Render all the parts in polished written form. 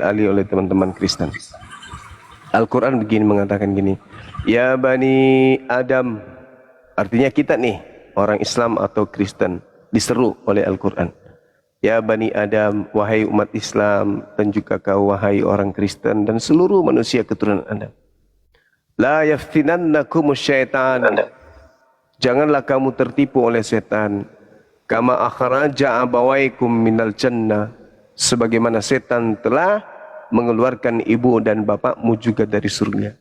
alih oleh teman-teman Kristen. Al-Quran begini mengatakan gini, ya Bani Adam, artinya kita nih orang Islam atau Kristen diseru oleh Al-Quran. Ya Bani Adam, wahai umat Islam, dan juga kau wahai orang Kristen dan seluruh manusia keturunan Adam. La yaftinannakumus syaitan. Janganlah kamu tertipu oleh setan. Kama akhraja abawaikum minal jannah. Sebagaimana setan telah mengeluarkan ibu dan bapakmu juga dari surga.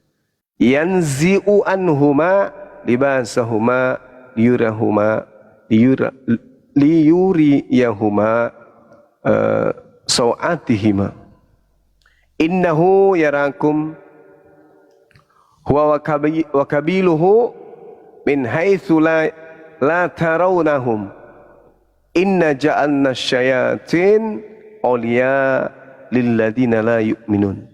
Yanzi'u anhuma libasahuma liyuriyahuma sawatihima. Innahu yarakum huwa wa kabiluhu min haitsu la tarawnahum. Inna ja'alna syayatin awliya lilladzina la yu'minun.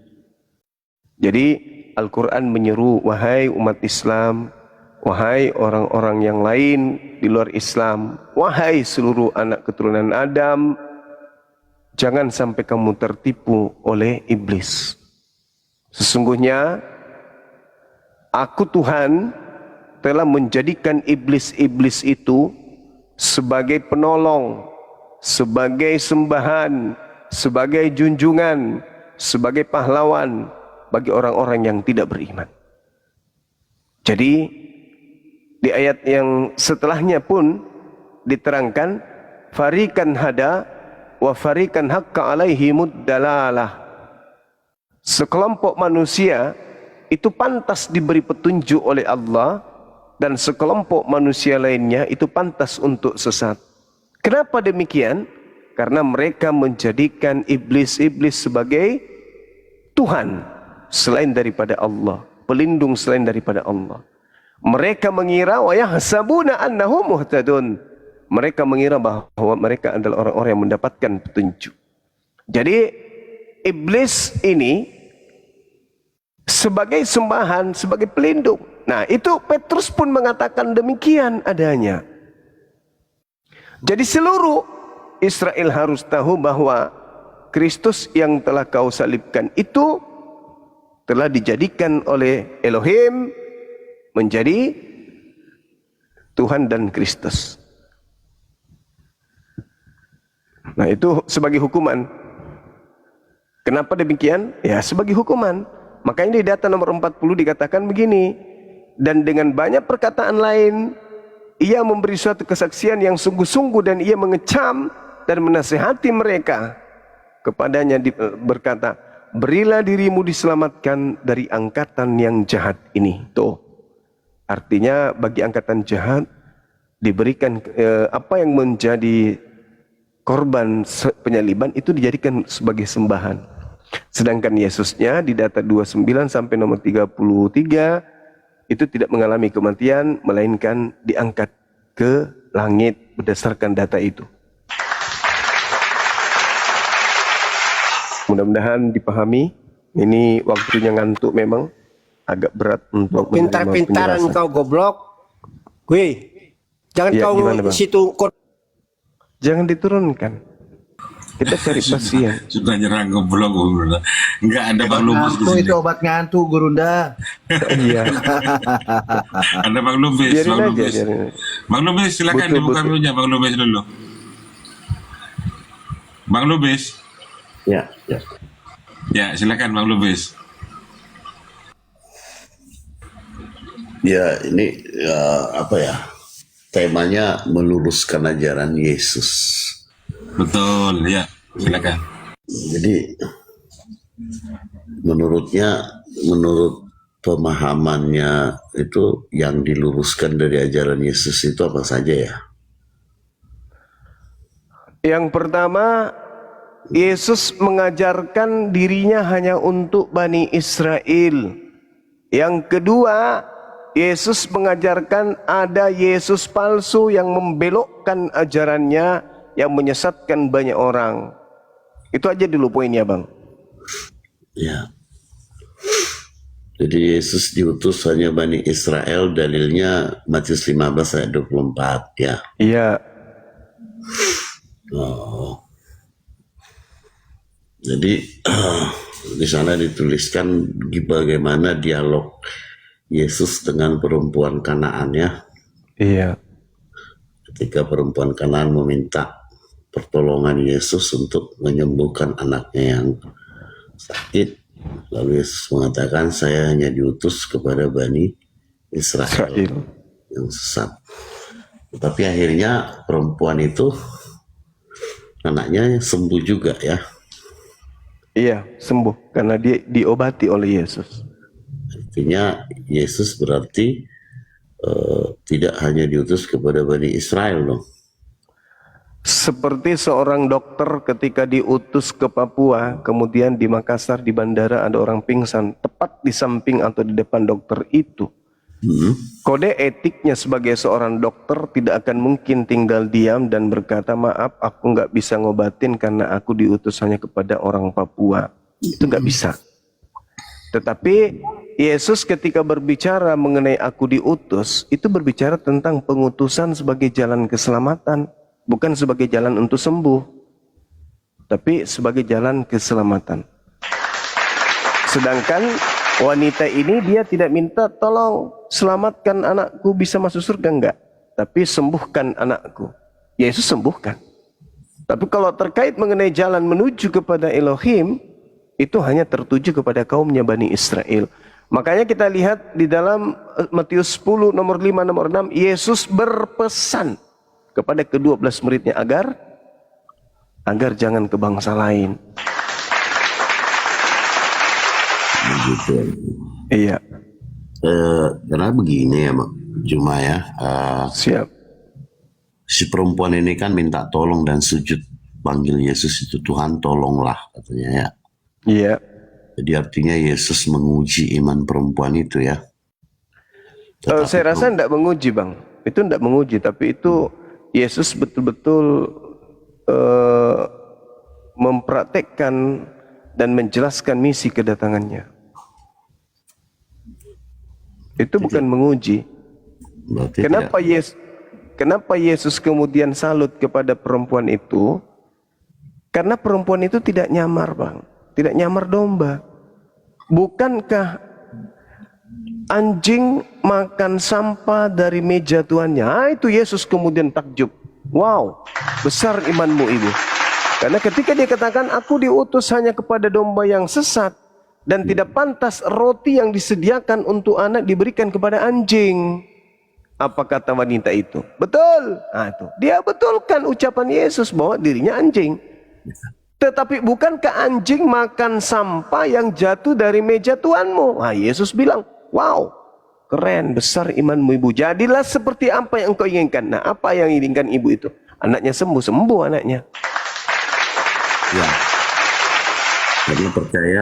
Jadi Al-Quran menyeru, wahai umat Islam, wahai orang-orang yang lain di luar Islam, wahai seluruh anak keturunan Adam, jangan sampai kamu tertipu oleh iblis. Sesungguhnya aku Tuhan telah menjadikan iblis-iblis itu sebagai penolong, sebagai sembahan, sebagai junjungan, sebagai pahlawan bagi orang-orang yang tidak beriman. Jadi di ayat yang setelahnya pun diterangkan, farikan hada wa farikan haqqa alaihimud dalalah. Sekelompok manusia itu pantas diberi petunjuk oleh Allah, dan sekelompok manusia lainnya itu pantas untuk sesat. Kenapa demikian? Karena mereka menjadikan iblis-iblis sebagai Tuhan selain daripada Allah, pelindung selain daripada Allah. Mereka mengira wa yahsabuna annahum muhtadun. Mereka mengira bahwa mereka adalah orang-orang yang mendapatkan petunjuk. Jadi iblis ini sebagai sembahan, sebagai pelindung. Nah, itu Petrus pun mengatakan demikian adanya. Jadi seluruh Israel harus tahu bahwa Kristus yang telah kau salibkan itu telah dijadikan oleh Elohim menjadi Tuhan dan Kristus. Nah, itu sebagai hukuman. Kenapa demikian? Ya, sebagai hukuman. Makanya di data nomor 40 dikatakan begini, dan dengan banyak perkataan lain ia memberi suatu kesaksian yang sungguh-sungguh, dan ia mengecam dan menasihati mereka. Kepadanya berkata, berilah dirimu diselamatkan dari angkatan yang jahat ini. Tuh, artinya bagi angkatan jahat diberikan apa yang menjadi korban penyaliban itu dijadikan sebagai sembahan. Sedangkan Yesusnya di data 29 sampai nomor 33 itu tidak mengalami kematian, melainkan diangkat ke langit berdasarkan data itu. Mudah-mudahan dipahami. Ini waktunya ngantuk, memang agak berat untuk pintar-pintaran kau goblok. Wih, jangan ya, kau situ. Jangan diturunkan. Kita cari pasien. Sudah nyerang goblok, Gurunda. Enggak ada Bang Lubis di sini. Itu obat ngantuk, Gurunda. Iya. Ada Bang Lubis, Bang Lubis. Bang Lubis, silakan dibuka dulunya Bang Lubis dulu. Bang Lubis. Ya, ya. Ya, silakan Bang Lubis. Ya, ini apa ya? Temanya meluruskan ajaran Yesus. Betul, ya. Silakan. Jadi menurut pemahamannya itu yang diluruskan dari ajaran Yesus itu apa saja ya? Yang pertama, Yesus mengajarkan dirinya hanya untuk Bani Israel. Yang kedua, Yesus mengajarkan ada Yesus palsu yang membelokkan ajarannya, yang menyesatkan banyak orang. Itu aja dulu poinnya, Bang. Ya. Jadi Yesus diutus hanya Bani Israel, dalilnya Matius 15 ayat 24 ya. Iya. Oh. Jadi di sana dituliskan bagaimana dialog Yesus dengan perempuan Kanaan ya. Iya. Ketika perempuan Kanaan meminta pertolongan Yesus untuk menyembuhkan anaknya yang sakit, lalu Yesus mengatakan, saya hanya diutus kepada Bani Israel yang sesat. Tetapi akhirnya perempuan itu anaknya sembuh juga ya. Iya, sembuh karena dia diobati oleh Yesus. Artinya Yesus berarti tidak hanya diutus kepada Bani Israel dong. Seperti seorang dokter ketika diutus ke Papua, kemudian di Makassar di bandara ada orang pingsan, tepat di samping atau di depan dokter itu. Kode etiknya sebagai seorang dokter tidak akan mungkin tinggal diam dan berkata, maaf aku nggak bisa ngobatin karena aku diutus hanya kepada orang Papua. Itu nggak bisa. Tetapi Yesus ketika berbicara mengenai aku diutus, itu berbicara tentang pengutusan sebagai jalan keselamatan. Bukan sebagai jalan untuk sembuh, tapi sebagai jalan keselamatan. Sedangkan wanita ini dia tidak minta tolong selamatkan anakku bisa masuk surga, enggak. Tapi sembuhkan anakku. Yesus sembuhkan. Tapi kalau terkait mengenai jalan menuju kepada Elohim, itu hanya tertuju kepada kaumnya Bani Israel. Makanya kita lihat di dalam Matius 10 nomor 5 nomor 6, Yesus berpesan kepada ke-12 muridnya agar jangan ke bangsa lain. Begitu. Iya. Karena begini ya, Juma ya. Siap. Si perempuan ini kan minta tolong dan sujud panggil Yesus itu, Tuhan tolonglah katanya ya. Iya. Jadi artinya Yesus menguji iman perempuan itu ya. Saya rasa tidak menguji, Bang. Itu tidak menguji, tapi itu Yesus betul-betul mempraktekkan dan menjelaskan misi kedatangannya. Itu bukan menguji. Kenapa Yesus kemudian salut kepada perempuan itu? Karena perempuan itu tidak nyamar, Bang. Tidak nyamar domba. Bukankah anjing makan sampah dari meja tuannya? Itu Yesus kemudian takjub. Wow, besar imanmu ibu. Karena ketika dia katakan, aku diutus hanya kepada domba yang sesat, dan tidak pantas roti yang disediakan untuk anak diberikan kepada anjing. Apa kata wanita itu? Betul. Nah, itu. Dia betulkan ucapan Yesus bahwa dirinya anjing. Tetapi bukankah anjing makan sampah yang jatuh dari meja tuanmu? Nah, Yesus bilang, wow, keren, besar imanmu ibu. Jadilah seperti apa yang engkau inginkan. Nah, apa yang inginkan ibu itu? Anaknya sembuh anaknya. Ya. Karena percaya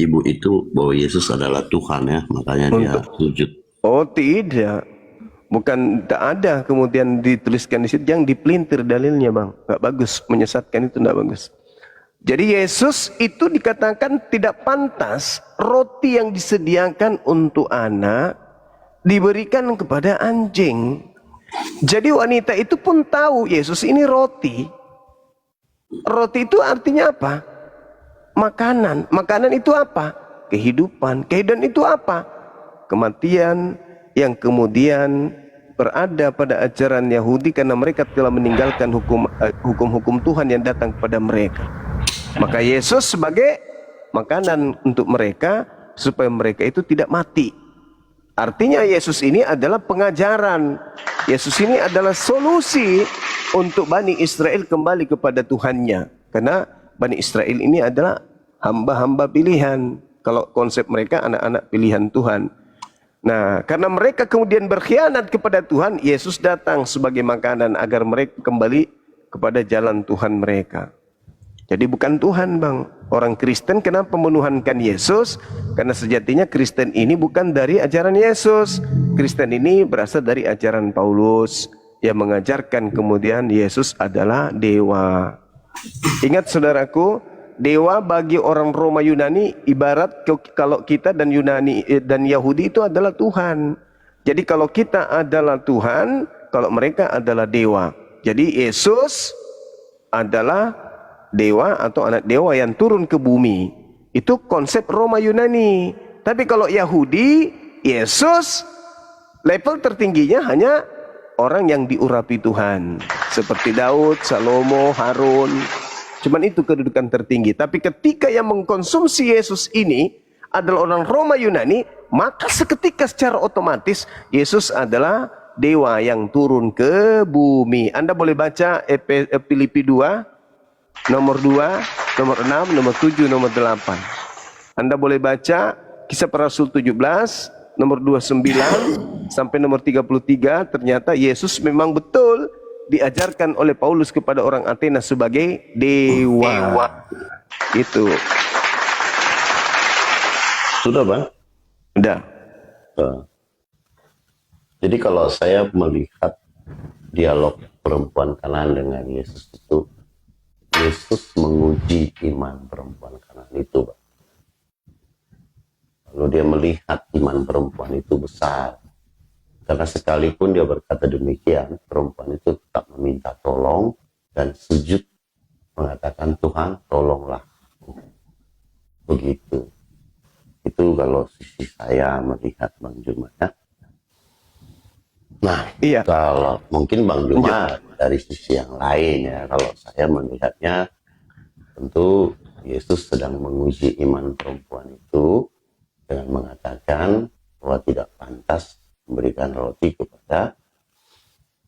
ibu itu bahwa Yesus adalah Tuhan ya, makanya dia sujud. Oh tidak. Bukan, tak ada kemudian dituliskan di situ, yang dipelintir dalilnya, Bang. Gak bagus, menyesatkan itu tidak bagus. Jadi Yesus itu dikatakan tidak pantas roti yang disediakan untuk anak diberikan kepada anjing. Jadi wanita itu pun tahu Yesus ini roti. Roti itu artinya apa? Makanan. Makanan itu apa? Kehidupan. Kehidupan itu apa? Kematian yang kemudian berada pada ajaran Yahudi karena mereka telah meninggalkan hukum-hukum Tuhan yang datang kepada mereka. Maka Yesus sebagai makanan untuk mereka supaya mereka itu tidak mati. Artinya Yesus ini adalah pengajaran. Yesus ini adalah solusi untuk Bani Israel kembali kepada Tuhannya. Karena Bani Israel ini adalah hamba-hamba pilihan. Kalau konsep mereka anak-anak pilihan Tuhan. Nah, karena mereka kemudian berkhianat kepada Tuhan, Yesus datang sebagai makanan agar mereka kembali kepada jalan Tuhan mereka. Jadi bukan Tuhan, Bang. Orang Kristen kenapa menuhankan Yesus? Karena sejatinya Kristen ini bukan dari ajaran Yesus. Kristen ini berasal dari ajaran Paulus yang mengajarkan kemudian Yesus adalah dewa. Ingat saudaraku, dewa bagi orang Roma Yunani ibarat kalau kita dan Yunani dan Yahudi itu adalah Tuhan. Jadi kalau kita adalah Tuhan, kalau mereka adalah dewa. Jadi Yesus adalah dewa atau anak dewa yang turun ke bumi. Itu konsep Roma Yunani. Tapi kalau Yahudi, Yesus level tertingginya hanya orang yang diurapi Tuhan. Seperti Daud, Salomo, Harun. Cuman itu kedudukan tertinggi. Tapi ketika yang mengkonsumsi Yesus ini adalah orang Roma Yunani, maka seketika secara otomatis Yesus adalah dewa yang turun ke bumi. Anda boleh baca Filipi 2, nomor 2, nomor 6, nomor 7, nomor 8. Anda boleh baca Kisah Para Rasul 17, nomor 29 sampai nomor 33. Ternyata Yesus memang betul diajarkan oleh Paulus kepada orang Athena sebagai dewa. Itu. Sudah, Bang? Udah. Jadi kalau saya melihat dialog perempuan Kanaan dengan Yesus itu, Yesus menguji iman perempuan Kanaan itu, Bang. Lalu dia melihat iman perempuan itu besar. Karena sekalipun dia berkata demikian, perempuan itu tetap meminta tolong dan sujud mengatakan, Tuhan tolonglah. Begitu. Itu kalau sisi saya melihat Bang Juma, ya. Nah, Iya. kalau mungkin Bang Juma dari sisi yang lain, ya, kalau saya melihatnya tentu Yesus sedang menguji iman perempuan itu dengan mengatakan bahwa tidak pantas memberikan roti kepada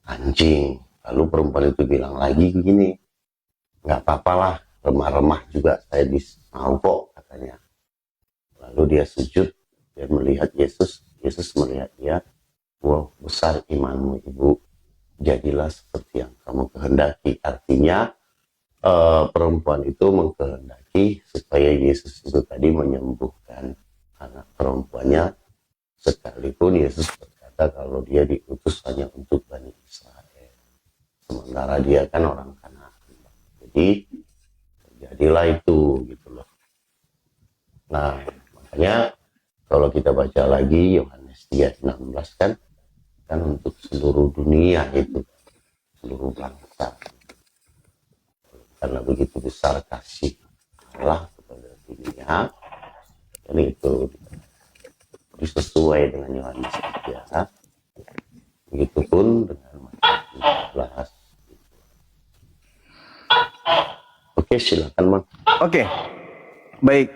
anjing. Lalu perempuan itu bilang lagi begini, nggak apa-apalah, remah-remah juga saya mau kok, katanya. Lalu dia sujud, dia melihat Yesus melihat dia, wow, besar imanmu ibu, jadilah seperti yang kamu kehendaki. Artinya perempuan itu mengkehendaki supaya Yesus itu tadi menyembuhkan anak perempuannya, sekalipun Yesus berkata kalau dia diutus hanya untuk Bani Israel, sementara dia kan orang Kanaan. Jadi jadilah itu, gitu loh. Nah, makanya kalau kita baca lagi Yohanes 3:16 kan untuk seluruh dunia itu, seluruh bangsa. Karena begitu besar kasih Allah kepada dunia, dan itu sesuai dengan Yohanes 3. Begitupun dengan Matius 15. Oke, silakan, Bang. Oke. Baik.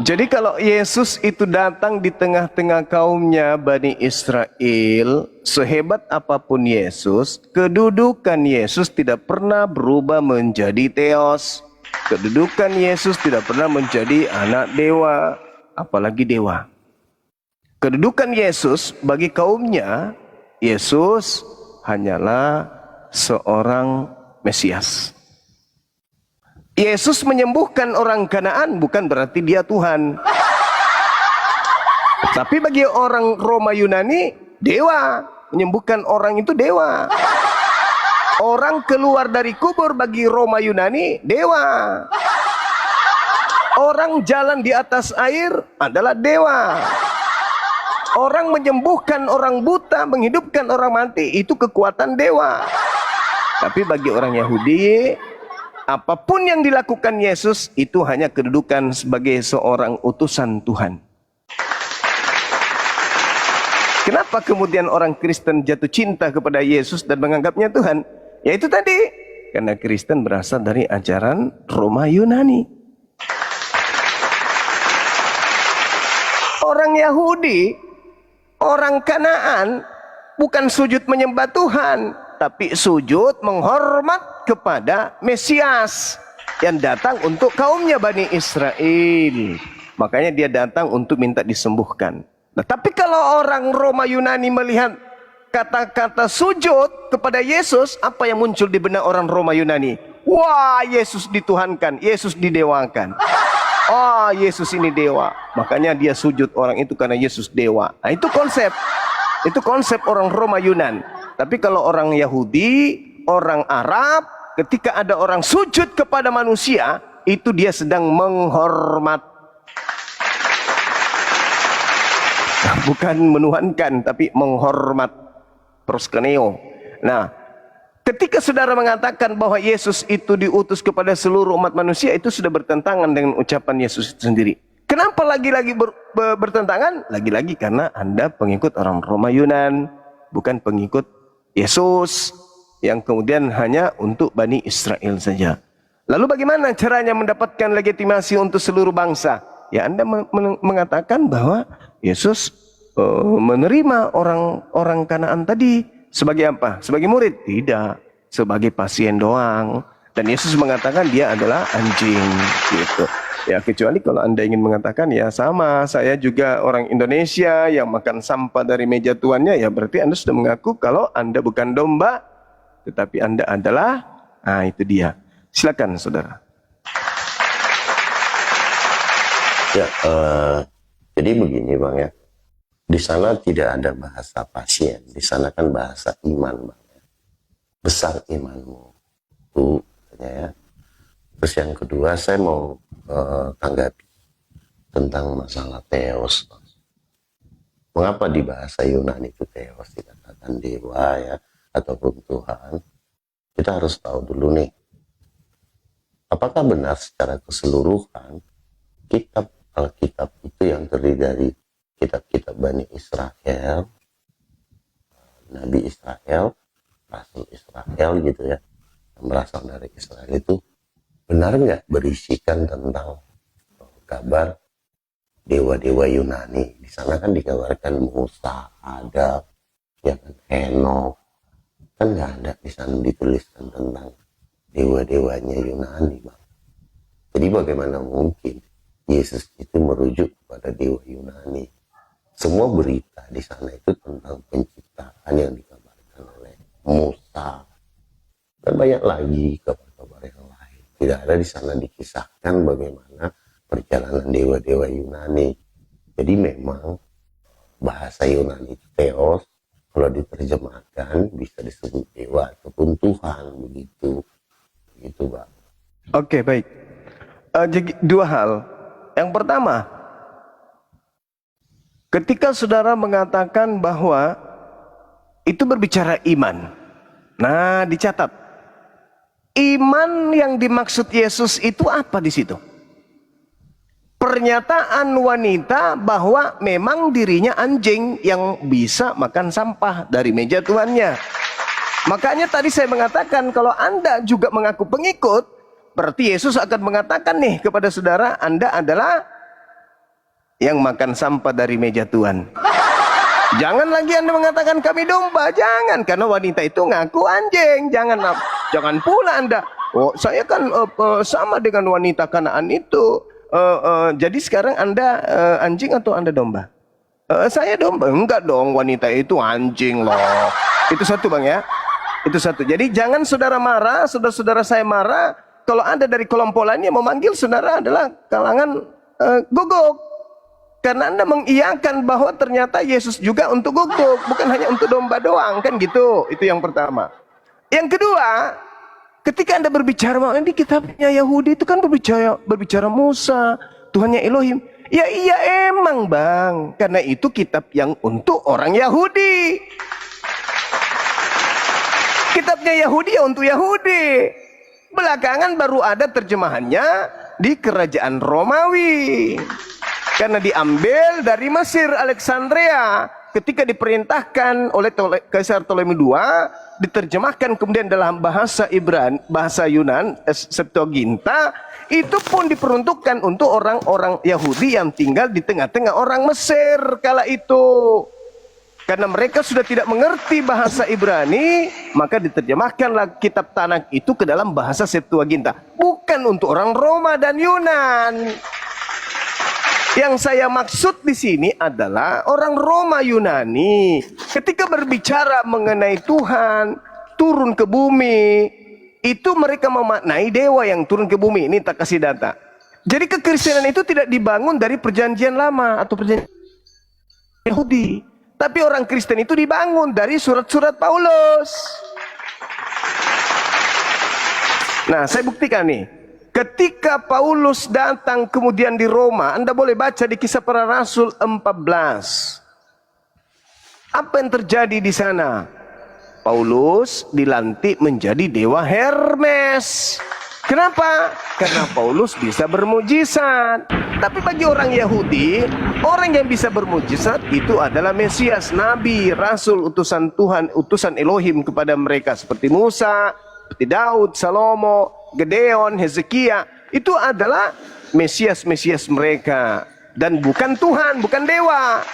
Jadi kalau Yesus itu datang di tengah-tengah kaumnya Bani Israel, sehebat apapun Yesus, kedudukan Yesus tidak pernah berubah menjadi theos. Kedudukan Yesus tidak pernah menjadi anak dewa, apalagi dewa. Kedudukan Yesus bagi kaumnya, Yesus hanyalah seorang Mesias. Yesus menyembuhkan orang Kanaan bukan berarti dia Tuhan. Tapi bagi orang Roma Yunani, dewa. Menyembuhkan orang itu dewa. Orang keluar dari kubur bagi Roma Yunani, dewa. Orang jalan di atas air adalah dewa. Orang menyembuhkan orang buta, menghidupkan orang mati, itu kekuatan dewa. Tapi bagi orang Yahudi, apapun yang dilakukan Yesus itu hanya kedudukan sebagai seorang utusan Tuhan. Kenapa kemudian orang Kristen jatuh cinta kepada Yesus dan menganggapnya Tuhan? Ya itu tadi, karena Kristen berasal dari ajaran Roma Yunani. Orang Yahudi, orang Kanaan bukan sujud menyembah Tuhan, tapi sujud menghormat kepada Mesias yang datang untuk kaumnya Bani Israel. Makanya dia datang untuk minta disembuhkan. Nah, tapi kalau orang Roma Yunani melihat kata-kata sujud kepada Yesus, apa yang muncul di benak orang Roma Yunani? Wah, Yesus dituhankan, Yesus didewakan. Oh, Yesus ini dewa. Makanya dia sujud orang itu karena Yesus dewa. Nah, itu konsep orang Roma Yunan. Tapi kalau orang Yahudi, orang Arab, ketika ada orang sujud kepada manusia, itu dia sedang menghormat. Bukan menuhankan, tapi menghormat. Proskeneo. Nah, Ketika saudara mengatakan bahwa Yesus itu diutus kepada seluruh umat manusia, itu sudah bertentangan dengan ucapan Yesus itu sendiri. Kenapa lagi-lagi bertentangan? Lagi-lagi karena Anda pengikut orang Roma Yunan, bukan pengikut Yesus yang kemudian hanya untuk Bani Israel saja. Lalu bagaimana caranya mendapatkan legitimasi untuk seluruh bangsa? Ya, Anda mengatakan bahwa Yesus menerima orang Kanaan tadi sebagai apa? Sebagai murid? Tidak, sebagai pasien doang. Dan Yesus mengatakan dia adalah anjing, gitu. Ya, kecuali kalau Anda ingin mengatakan ya sama, saya juga orang Indonesia yang makan sampah dari meja tuannya, ya berarti Anda sudah mengaku kalau Anda bukan domba, tetapi Anda adalah, itu dia. Silakan saudara. Ya, jadi begini Bang ya, di sana tidak ada bahasa pasien, di sana kan bahasa iman Bang ya. Besar imanmu, itu ya. Terus yang kedua saya mau tanggapi tentang masalah theos. Mengapa di bahasa Yunani itu theos dikatakan dewa ya, ataupun Tuhan? Kita harus tahu dulu nih, apakah benar secara keseluruhan kitab Alkitab itu yang terdiri dari kitab-kitab Bani Israel, Nabi Israel, Rasul Israel gitu ya, yang berasal dari Israel itu benar nggak berisikan tentang kabar dewa-dewa Yunani? Di sana kan dikabarkan Musa, ada, ya kan, Henok, kan nggak ada di sana dituliskan tentang dewa-dewanya Yunani, Bang. Jadi bagaimana mungkin Yesus itu merujuk kepada dewa Yunani? Semua berita di sana itu tentang penciptaan yang dikabarkan oleh Musa, dan banyak lagi kabar-kabar yang lain. Tidak ada di sana dikisahkan bagaimana perjalanan dewa-dewa Yunani. Jadi memang bahasa Yunani itu theos, kalau diterjemahkan bisa disebut dewa ataupun Tuhan, begitu Bang. Oke, baik. Jadi dua hal. Yang pertama, ketika saudara mengatakan bahwa itu berbicara iman, nah dicatat. Iman yang dimaksud Yesus itu apa di situ? Pernyataan wanita bahwa memang dirinya anjing yang bisa makan sampah dari meja tuannya. Makanya tadi saya mengatakan kalau Anda juga mengaku pengikut, berarti Yesus akan mengatakan nih kepada saudara, Anda adalah yang makan sampah dari meja Tuhan. Jangan lagi Anda mengatakan kami domba, jangan, karena wanita itu ngaku anjing. Jangan pula Anda, oh saya kan sama dengan wanita Kanaan itu. Jadi sekarang Anda anjing atau Anda domba? Saya domba. Enggak dong, wanita itu anjing loh. Itu satu Bang ya. Itu satu. Jadi jangan saudara marah, saudara-saudara saya marah kalau Anda dari kelompok lainnya memanggil saudara adalah kalangan guguk. Karena Anda mengiyakan bahwa ternyata Yesus juga untuk guguk, bukan hanya untuk domba doang, kan gitu. Itu yang pertama. Yang kedua, ketika Anda berbicara, ini kitabnya Yahudi itu kan berbicara Musa, Tuhannya Elohim. Ya iya emang Bang, karena itu kitab yang untuk orang Yahudi. Kitabnya Yahudi ya untuk Yahudi. Belakangan baru ada terjemahannya di kerajaan Romawi. Karena diambil dari Mesir, Alexandria. Ketika diperintahkan oleh Kaisar Ptolemy II, diterjemahkan kemudian dalam bahasa bahasa Yunan, Septuaginta, itu pun diperuntukkan untuk orang-orang Yahudi yang tinggal di tengah-tengah orang Mesir kala itu. Karena mereka sudah tidak mengerti bahasa Ibrani, maka diterjemahkanlah kitab Tanakh itu ke dalam bahasa Septuaginta. Bukan untuk orang Roma dan Yunan. Yang saya maksud di sini adalah orang Roma Yunani ketika berbicara mengenai Tuhan turun ke bumi, itu mereka memaknai dewa yang turun ke bumi. Ini tak kasih data. Jadi kekristenan itu tidak dibangun dari perjanjian lama atau perjanjian Yahudi, tapi orang Kristen itu dibangun dari surat-surat Paulus. Nah, saya buktikan nih. Ketika Paulus datang kemudian di Roma, Anda boleh baca di Kisah Para Rasul 14. Apa yang terjadi di sana? Paulus dilantik menjadi dewa Hermes. Kenapa? Karena Paulus bisa bermujizat. Tapi bagi orang Yahudi, orang yang bisa bermujizat itu adalah Mesias, Nabi, Rasul, utusan Tuhan, utusan Elohim kepada mereka. Seperti Musa, seperti Daud, Salomo, Gedeon, Hezekia. Itu adalah Mesias-Mesias mereka. Dan bukan Tuhan, bukan dewa.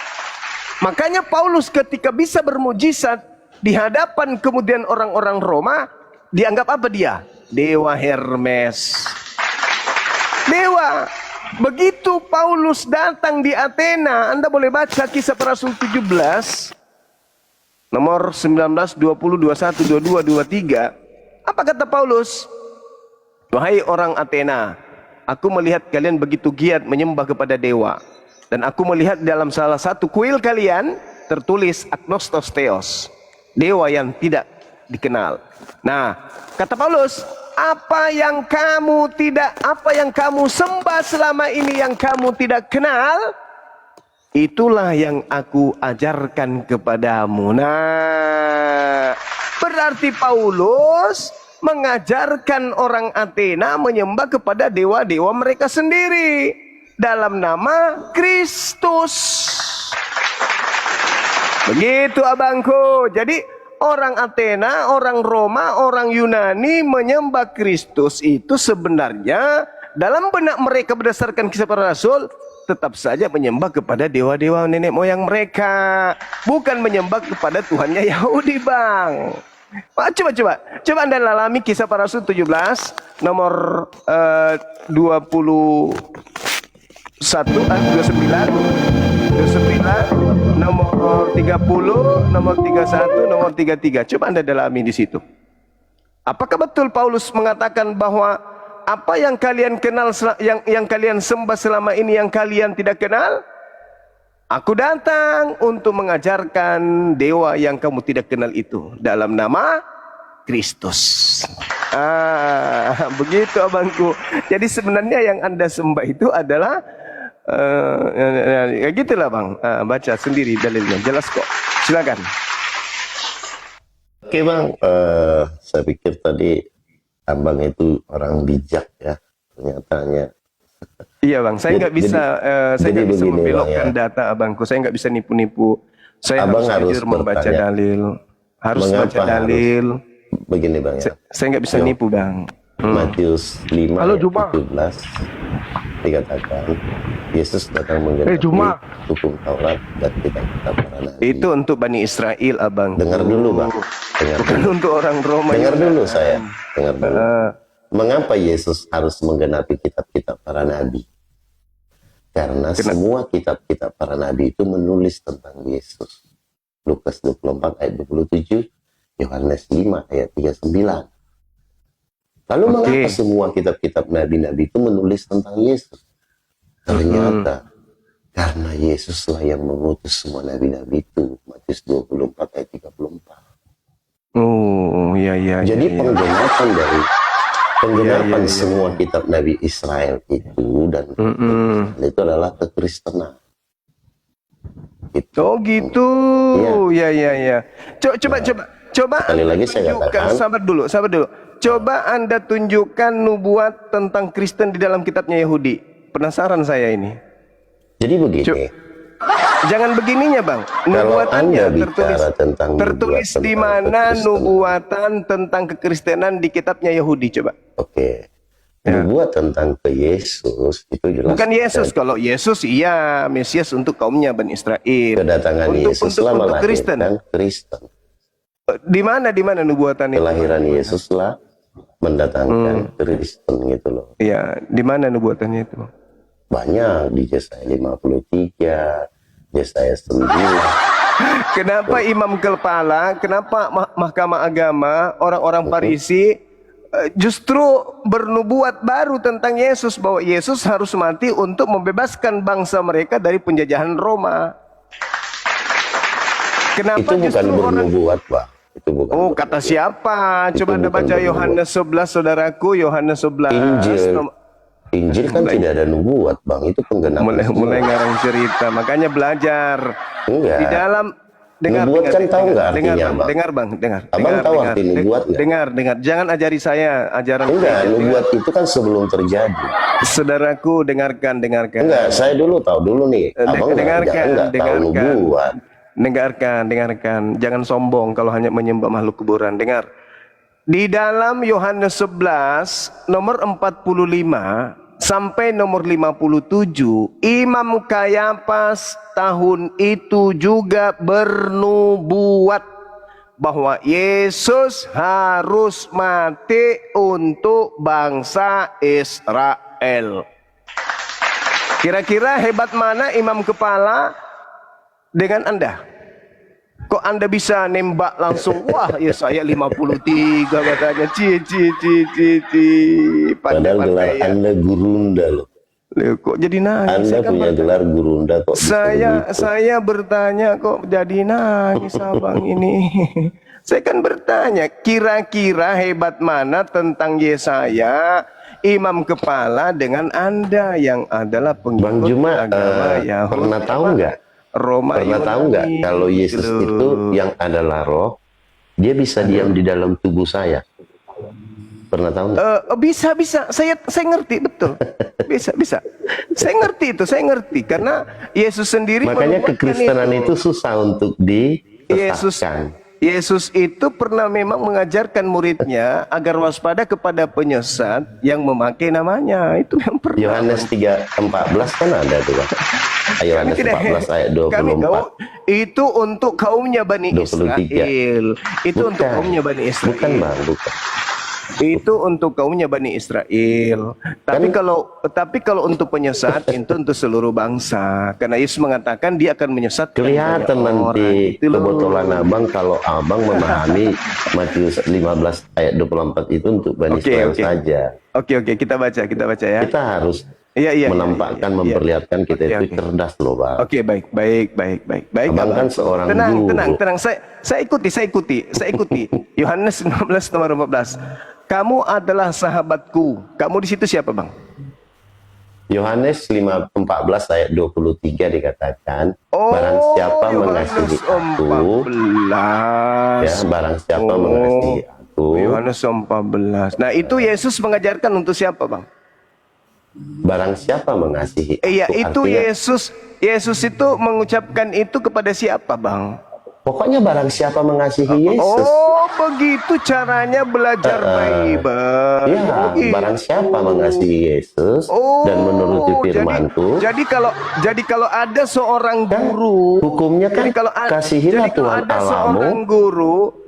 Makanya Paulus ketika bisa bermujizat di hadapan kemudian orang-orang Roma, dianggap apa dia? Dewa Hermes. Dewa. Begitu Paulus datang di Athena, Anda boleh baca Kisah Para Rasul 17, nomor 19, 20, 21, 22, 23. Apa kata Paulus? Wahai orang Athena, aku melihat kalian begitu giat menyembah kepada dewa. Dan aku melihat dalam salah satu kuil kalian tertulis Agnostos Theos, dewa yang tidak dikenal. Nah, kata Paulus, apa yang kamu sembah selama ini yang kamu tidak kenal, itulah yang aku ajarkan kepadamu. Nah, berarti Paulus mengajarkan orang Athena menyembah kepada dewa-dewa mereka sendiri dalam nama Kristus. Begitu abangku. Jadi orang Athena, orang Roma, orang Yunani menyembah Kristus itu sebenarnya dalam benak mereka berdasarkan Kisah Para Rasul tetap saja menyembah kepada dewa-dewa nenek moyang mereka, bukan menyembah kepada Tuhannya Yahudi, Bang. Coba Anda lalami Kisah Para Rasul 17 nomor 29, nomor 30, nomor 31, nomor 33. Coba Anda dalami di situ. Apakah betul Paulus mengatakan bahwa apa yang kalian kenal, yang kalian sembah selama ini yang kalian tidak kenal? Aku datang untuk mengajarkan dewa yang kamu tidak kenal itu dalam nama Kristus. Begitu abangku. Jadi sebenarnya yang Anda sembah itu adalah ya gitulah Bang. Baca sendiri dalilnya, jelas kok. Silakan. Oke Bang, saya pikir tadi Abang itu orang bijak ya, ternyatanya. Iya Bang, saya nggak bisa, saya nggak bisa membelokkan ya, data abangku. Saya nggak bisa nipu-nipu. Saya Abang harus jujur membaca dalil. Harus baca dalil. Begini Bang ya. Saya nggak bisa nipu Bang. Matius 5 ayat 17 dikatakan Yesus datang menggenapi hukum Taurat dan kitab-kitab para nabi. Itu untuk Bani Israel abang. Dengar dulu Bang. Bukan untuk orang Roma. Dengar dulu saya. Dengar dulu. Mengapa Yesus harus menggenapi kitab-kitab para nabi? Karena semua kitab-kitab para nabi itu menulis tentang Yesus. Lukas 24 ayat 27, Yohanes 5 ayat 39. Lalu mengapa semua kitab-kitab nabi-nabi itu menulis tentang Yesus? Ternyata karena Yesuslah yang mengutus semua nabi-nabi itu. Matius 24 ayat 34. Oh, iya. Jadi penggenapan dari semua kitab Nabi Israel itu dan itu adalah kekristenan. Oh gitu. Ya. Coba. Sekali lagi saya katakan. Sabar dulu. Coba Anda tunjukkan nubuat tentang Kristen di dalam kitabnya Yahudi. Penasaran saya ini. Jadi begini. Jangan begininya Bang. Nubuatannya tertulis di mana nubuatan tentang kekristenan di kitabnya Yahudi coba. Oke. Nubuat tentang ke Yesus itu jelas. Bukan Yesus, kalau Yesus iya Mesias untuk kaumnya Bani Israel. Kedatangan Yesuslah melahirkan Kristen. Di mana nubuatannya? Kelahiran Yesuslah mendatangkan Kristen gitu loh. Iya, di mana nubuatannya itu? Banyak di Yesaya 53, Yesaya 9. Kenapa imam kepala, kenapa mahkamah agama, orang-orang Farisi justru bernubuat baru tentang Yesus, bahwa Yesus harus mati untuk membebaskan bangsa mereka dari penjajahan Roma? Kenapa itu bukan bernubuat, Pak. Itu bukan. Oh, kata siapa? Coba Anda baca Yohanes 11, saudaraku, Yohanes 11. Injil kan tidak ada nubuat, Bang. Itu penggenapan. Mulai ngarang cerita, makanya belajar. Enggak. Di dalam Nubuat kan tahu nggak artinya, dengar, Bang? dengar bang, dengar. Abang dengar, tahu dengar, arti nubuat nggak? dengar. Jangan ajari saya ajaran. Enggak, gereja, nubuat itu kan sebelum terjadi. Saudaraku, dengarkan. Enggak, saya dulu tahu dulu nih. Abang nggak tahu nubuat. Dengarkan. Jangan sombong kalau hanya menyembah makhluk kuburan. Dengar. Di dalam Yohanes 11 nomor 45 sampai nomor 57, Imam Kayafas tahun itu juga bernubuat bahwa Yesus harus mati untuk bangsa Israel. Kira-kira hebat mana imam kepala dengan Anda? Kok Anda bisa nembak langsung? Wah, ya saya 53 katanya. Padahal gelar Anda gurunda loh. Kok jadi nangis? Anda punya gelar gurunda kok bisa begitu? Saya bertanya kok jadi nangis abang ini. Saya kan bertanya, kira-kira hebat mana tentang Yesaya, imam kepala dengan Anda yang adalah pengikut Bang Juma, agama Yahudi. pernah tahu nggak? Pernah tahu nggak kalau Yesus itu yang adalah roh, dia bisa diam di dalam tubuh saya? Pernah tahu nggak? Bisa. Saya ngerti betul. Bisa. Saya ngerti karena Yesus sendiri. Makanya kekristenan itu susah untuk disesatkan. Yesus itu pernah memang mengajarkan muridnya agar waspada kepada penyesat yang memakai namanya. Itu yang pernah. Yohanes 3:14 kan ada tuh, Pak. Yohanes 14 ayat 24. Itu untuk kaumnya Bani 23. Israel. Itu untuk kaumnya Bani Israel. Bukan Bang, bukan. Itu untuk kaumnya Bani Israel. Tapi kalau untuk penyesat itu untuk seluruh bangsa. Karena Yesus mengatakan dia akan menyesatkan. Kelihatan nanti kebotolan abang kalau abang memahami Matius 15 ayat 24 itu untuk Bani Israel saja. Oke, kita baca ya. Kita harus menampakkan, memperlihatkan kita itu cerdas loh, Bang. Oke, baik. Abang kan seorang guru. Tenang. Saya ikuti. Yohanes 16 nomor 14. Kamu adalah sahabatku. Kamu di situ siapa, Bang? Yohanes 14 ayat 23 dikatakan, barang siapa mengasihi aku, ya, barang siapa mengasihi aku. Yohanes 14. Nah, itu Yesus mengajarkan untuk siapa, Bang? Barang siapa mengasihi aku. Iya, itu artinya, Yesus itu mengucapkan itu kepada siapa, Bang? Pokoknya barang siapa mengasihi Yesus. Oh, begitu caranya belajar Bible. Ya, barang siapa mengasihi Yesus dan menuruti firman-Ku. Jadi kalau ada seorang guru, hukumnya kan kasihilah Tuhan Allahmu.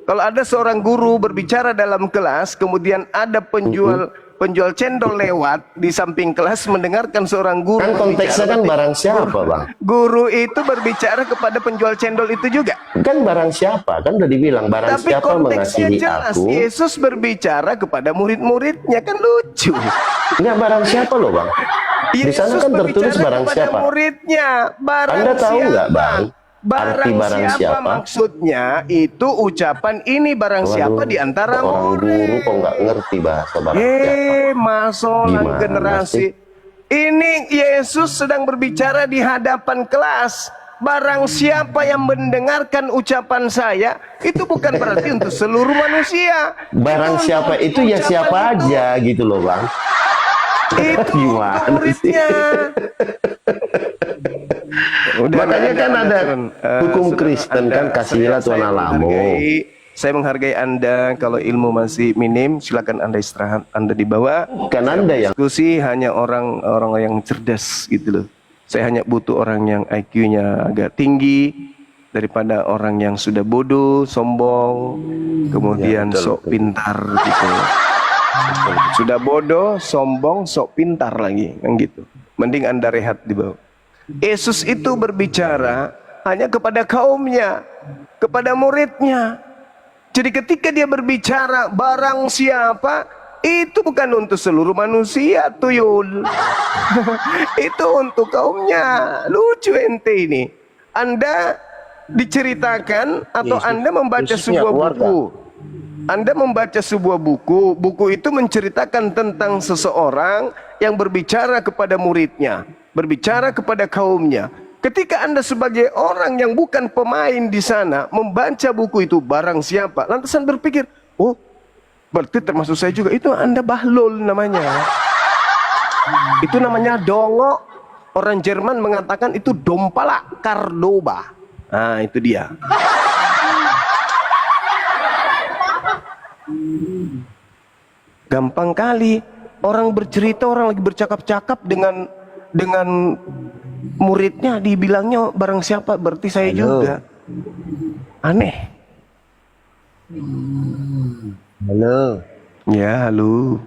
Kalau ada seorang guru berbicara dalam kelas, kemudian ada penjual cendol lewat di samping kelas mendengarkan seorang guru. Kan konteksnya kan barang siapa, Bang? Guru itu berbicara kepada penjual cendol itu juga. Kan barang siapa? Kan udah dibilang barang Tapi siapa mengasihi jelas, aku. Yesus berbicara kepada murid-muridnya, kan lucu. Enggak barang siapa loh, Bang? Di sana kan tertulis barang siapa. Muridnya, barang Anda tahu nggak, Bang? Arti barang siapa maksudnya itu ucapan ini barang siapa di antara orang guru kok nggak ngerti bahasa barang siapa. Masolan generasi. Ini Yesus sedang berbicara di hadapan kelas. Barang siapa yang mendengarkan ucapan saya, itu bukan berarti untuk seluruh manusia. Barang siapa itu ya siapa aja gitu loh, Bang. Itu gimana sih? Makanya kan ada hukum Kristen kan, kasihilah Tuhan Allahmu. Saya menghargai Anda. Kalau ilmu masih minim, silakan Anda istirahat. Anda dibawa. Kan Anda yang diskusi hanya orang yang cerdas gitu loh. Saya hanya butuh orang yang IQ-nya agak tinggi daripada orang yang sudah bodoh, sombong, kemudian sok pintar gitu. Sudah bodoh, sombong, sok pintar lagi, kan gitu. Mending Anda rehat di bawah. Yesus itu berbicara hanya kepada kaumnya, kepada muridnya. Jadi ketika dia berbicara barang siapa, itu bukan untuk seluruh manusia, tuyul. Itu untuk kaumnya. Lucu ente ini. Anda diceritakan atau Anda membaca sebuah buku. Anda membaca sebuah buku. Buku itu menceritakan tentang seseorang yang berbicara kepada muridnya, berbicara kepada kaumnya. Ketika Anda sebagai orang yang bukan pemain di sana membaca buku itu barang siapa, lantasan berpikir, oh berarti termasuk saya juga, itu Anda bahlul namanya. Itu namanya dongok. Orang Jerman mengatakan itu dompala kardoba. Nah itu dia. Gampang kali orang bercerita, orang lagi bercakap-cakap dengan muridnya, dibilangnya barang siapa, berarti saya juga. Aneh. Halo. Ya, halo.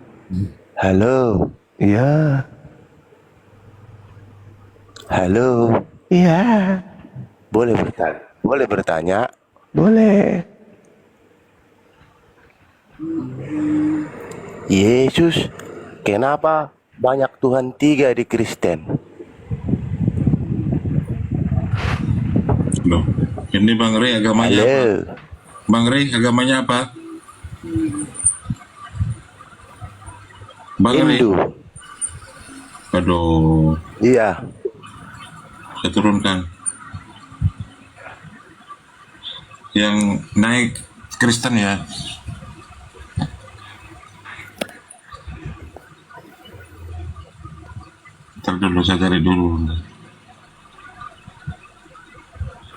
Halo. Ya. Halo. Iya. Boleh bertanya? Boleh bertanya? Boleh. Yesus, kenapa banyak Tuhan 3 di Kristen? Loh, ini Bang Rey agamanya Halo. apa? Bang Rey agamanya apa? Bang Rey. Hindu. Aduh, Iya. saya turunkan. Yang naik Kristen ya. Ntar dulu, saya cari dulu.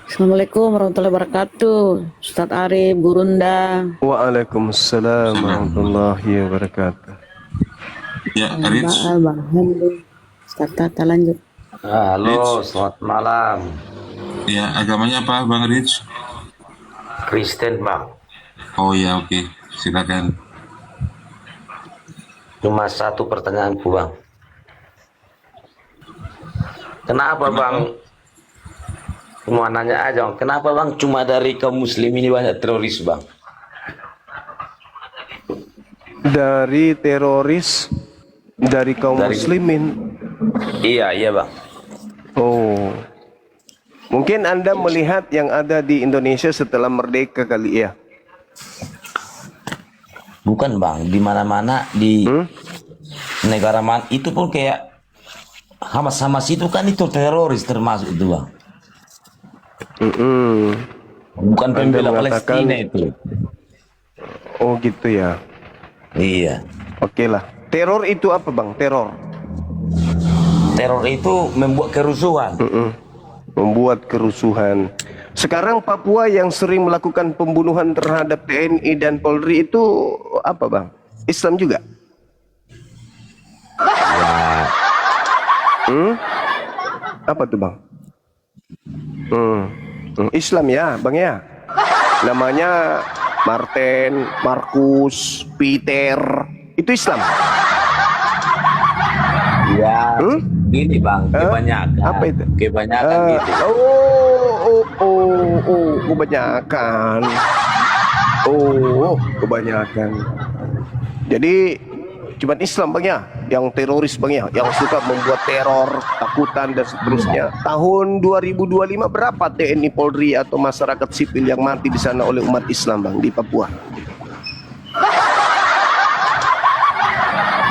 Assalamualaikum warahmatullahi wabarakatuh. Ustadz Arif, Gurunda. Waalaikumsalam warahmatullahi wabarakatuh. Ya, Rich. Bang Henry. Ustadz Tata lanjut. Halo, selamat malam. Ya, agamanya apa Bang Rich? Kristen, Bang. Oh ya, oke. Silakan. Cuma satu pertanyaanku, Bang. Kenapa, Bang? Cuma nanya aja, Bang. Kenapa, Bang? Cuma dari kaum muslim ini banyak teroris, Bang? Dari teroris, dari kaum muslimin. Iya, Bang. Oh. Mungkin Anda melihat yang ada di Indonesia setelah merdeka kali ya. Bukan, Bang. Di mana-mana di negara mana itu pun kayak Hamas itu kan itu teroris termasuk itu, Bang. Bukan pembela Palestina itu. Oh gitu ya. Iya. Oke lah. Teror itu apa Bang? Teror. Teror itu membuat kerusuhan. Membuat kerusuhan. Sekarang Papua yang sering melakukan pembunuhan terhadap TNI dan Polri itu apa Bang? Islam juga? Apa tuh Bang? Islam ya Bang ya. Namanya Martin, Markus, Peter. Itu Islam. Ya, gini Bang, kebanyakan. Apa itu? Kebanyakan gitu. Kebanyakan. Kebanyakan. Jadi cuma Islam Bang ya, yang teroris Bang ya, yang suka membuat teror, takutan dan seterusnya. Tahun 2025 berapa TNI Polri atau masyarakat sipil yang mati di sana oleh umat Islam Bang di Papua?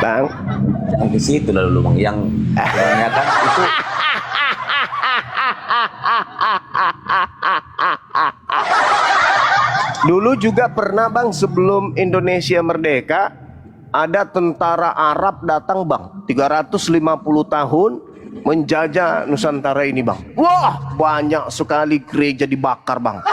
Bang, Jangan ke situ lah dulu Bang, yang kebanyakan itu dulu juga pernah Bang sebelum Indonesia merdeka ada tentara Arab datang Bang 350 tahun menjajah Nusantara ini Bang. Wah banyak sekali gereja dibakar Bang,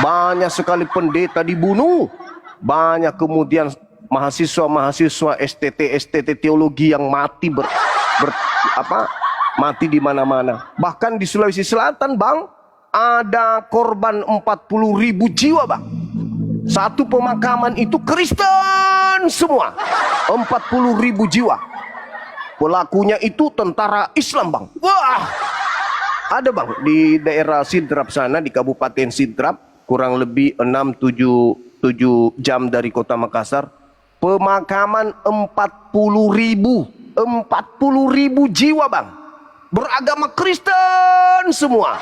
banyak sekali pendeta dibunuh, banyak kemudian mahasiswa STT teologi yang mati mati di mana-mana. Bahkan di Sulawesi Selatan Bang ada korban 40.000 jiwa Bang. Satu pemakaman itu Kristen semua, 40.000 jiwa. Pelakunya itu tentara Islam Bang. Wah, ada Bang di daerah Sidrap sana, di Kabupaten Sidrap, kurang lebih 6-7 jam dari kota Makassar. Pemakaman 40.000 jiwa Bang, beragama Kristen semua.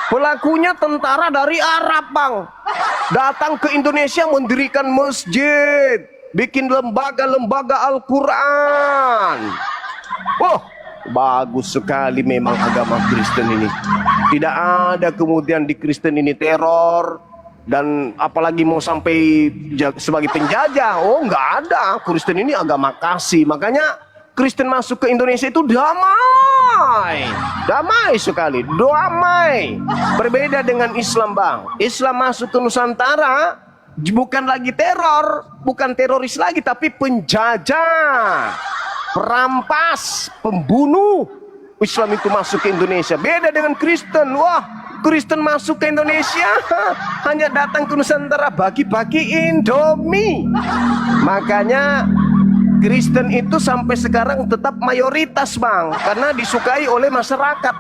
Pelakunya tentara dari Arab Bang, datang ke Indonesia mendirikan masjid, bikin lembaga-lembaga Al-Quran. Oh, bagus sekali memang agama Kristen ini. Tidak ada kemudian di Kristen ini teror, dan apalagi mau sampai sebagai penjajah. Oh, nggak ada. Kristen ini agama kasih. Makanya Kristen masuk ke Indonesia itu damai. Damai sekali, damai. Berbeda dengan Islam, Bang. Islam masuk ke Nusantara bukan lagi teror, bukan teroris lagi, tapi penjajah, perampas, pembunuh. Islam itu masuk ke Indonesia. Beda dengan Kristen. Wah, Kristen masuk ke Indonesia hanya datang ke Nusantara bagi-bagi Indomie. Makanya Kristen itu sampai sekarang tetap mayoritas, Bang, karena disukai oleh masyarakat.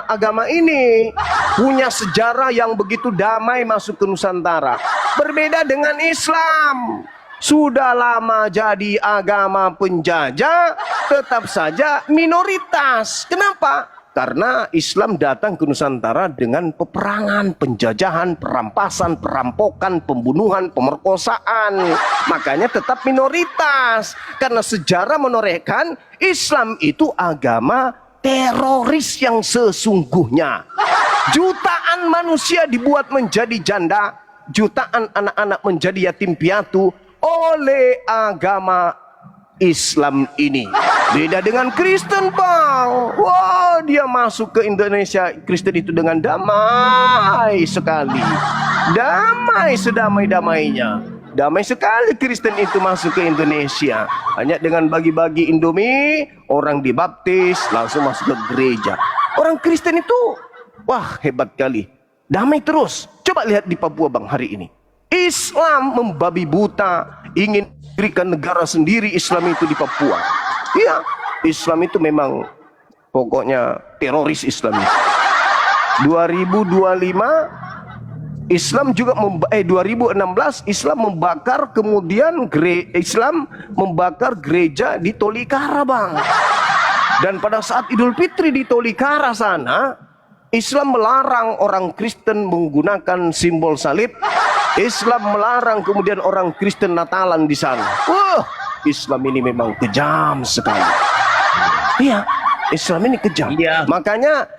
Agama ini punya sejarah yang begitu damai masuk ke Nusantara. Berbeda dengan Islam, sudah lama jadi agama penjajah, tetap saja minoritas. Kenapa? Karena Islam datang ke Nusantara dengan peperangan, penjajahan, perampasan, perampokan, pembunuhan, pemerkosaan. Makanya tetap minoritas. Karena sejarah menorehkan Islam itu agama teroris yang sesungguhnya. Jutaan manusia dibuat menjadi janda, jutaan anak-anak menjadi yatim piatu oleh agama Islam ini. Beda dengan Kristen, Bang. Wah, dia masuk ke Indonesia, Kristen itu dengan damai sekali. Damai sedamai-damainya. Damai sekali Kristen itu masuk ke Indonesia. Hanya dengan bagi-bagi Indomie, orang dibaptis, langsung masuk ke gereja. Orang Kristen itu, wah, hebat kali. Damai terus. Coba lihat di Papua, Bang, hari ini. Islam membabi buta, ingin berikan negara sendiri Islam itu di Papua. Iya, Islam itu memang pokoknya teroris Islam. 2025 Islam juga 2016 Islam membakar kemudian Islam membakar gereja di Tolikara, Bang. Dan pada saat Idul Fitri di Tolikara sana, Islam melarang orang Kristen menggunakan simbol salib. Islam melarang kemudian orang Kristen Natalan di sana. Wah, Islam ini memang kejam sekali. Iya, Islam ini kejam. Iya. Makanya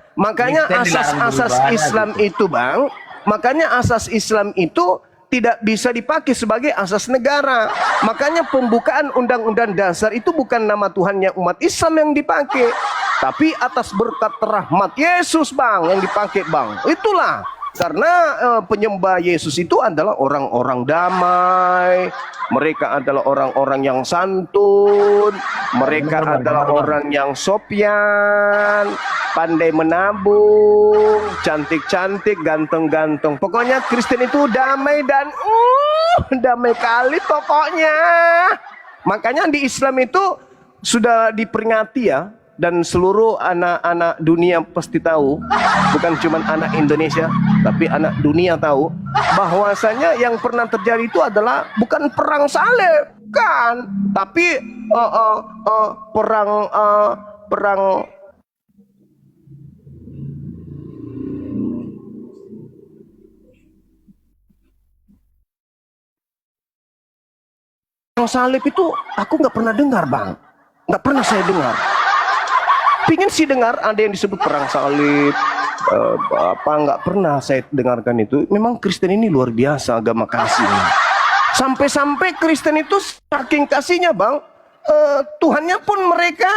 asas Islam itu, Bang. Makanya asas Islam itu tidak bisa dipakai sebagai asas negara. Makanya pembukaan Undang-Undang Dasar itu bukan nama Tuhannya umat Islam yang dipakai, tapi atas berkat rahmat Yesus, Bang, yang dipakai, Bang. Itulah. Karena penyembah Yesus itu adalah orang-orang damai. Mereka adalah orang-orang yang santun. Mereka adalah orang yang sopian, pandai menabung, cantik-cantik, ganteng-ganteng. Pokoknya Kristen itu damai dan damai kali pokoknya. Makanya di Islam itu sudah diperingati ya. Dan seluruh anak-anak dunia pasti tahu, bukan cuma anak Indonesia, tapi anak dunia tahu bahwasanya yang pernah terjadi itu adalah bukan perang salib, kan, tapi perang salib itu aku nggak pernah dengar, Bang, nggak pernah saya dengar. Pingin sih dengar ada yang disebut perang salib, nggak pernah saya dengarkan itu. Memang Kristen ini luar biasa agama kasih. Sampai-sampai Kristen itu saking kasihnya, Bang, Tuhannya pun mereka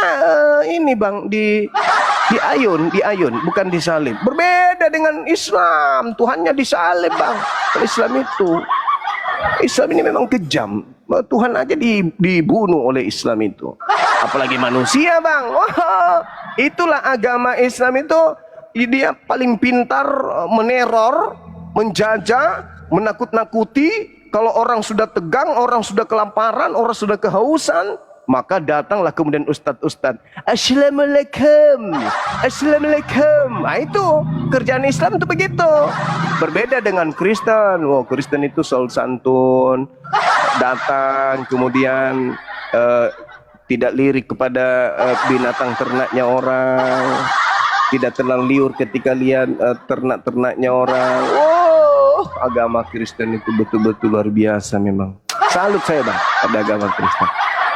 ini, Bang, diayun, bukan disalib. Berbeda dengan Islam, Tuhannya disalib, Bang. Islam ini memang kejam. Tuhan aja dibunuh oleh Islam itu. Apalagi manusia, Bang. Wah, itulah agama Islam itu. Dia paling pintar meneror, menjajah, menakut-nakuti. Kalau orang sudah tegang, orang sudah kelaparan, orang sudah kehausan, maka datanglah kemudian ustadz-ustadz. Assalamualaikum, assalamualaikum. Nah, itu kerjaan Islam itu begitu. Berbeda dengan Kristen. Oh, Kristen itu soal santun, datang kemudian tidak lirik kepada binatang ternaknya orang, tidak terlalu liur ketika lihat ternak-ternaknya orang. Oh, agama Kristen itu betul-betul luar biasa memang. Salut saya, Bang, pada agama Kristen.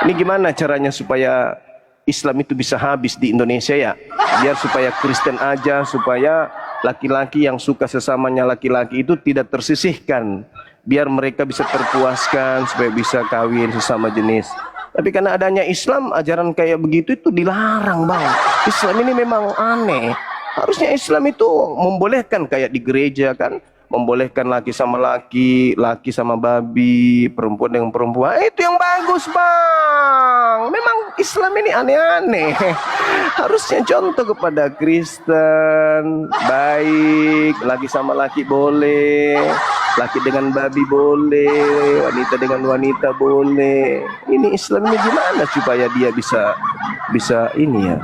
Ini gimana caranya supaya Islam itu bisa habis di Indonesia ya, biar supaya Kristen aja, supaya laki-laki yang suka sesamanya laki-laki itu tidak tersisihkan, biar mereka bisa terpuaskan, supaya bisa kawin sesama jenis. Tapi karena adanya Islam, ajaran kayak begitu itu dilarang bang. Islam ini memang aneh. Harusnya Islam itu membolehkan kayak di gereja kan, membolehkan laki sama laki, laki sama babi, perempuan dengan perempuan. Itu yang bagus bang. Memang Islam ini aneh-aneh. Harusnya contoh kepada Kristen, baik, laki sama laki boleh, laki dengan babi boleh, wanita dengan wanita boleh. Ini Islam ini gimana supaya dia bisa ini ya.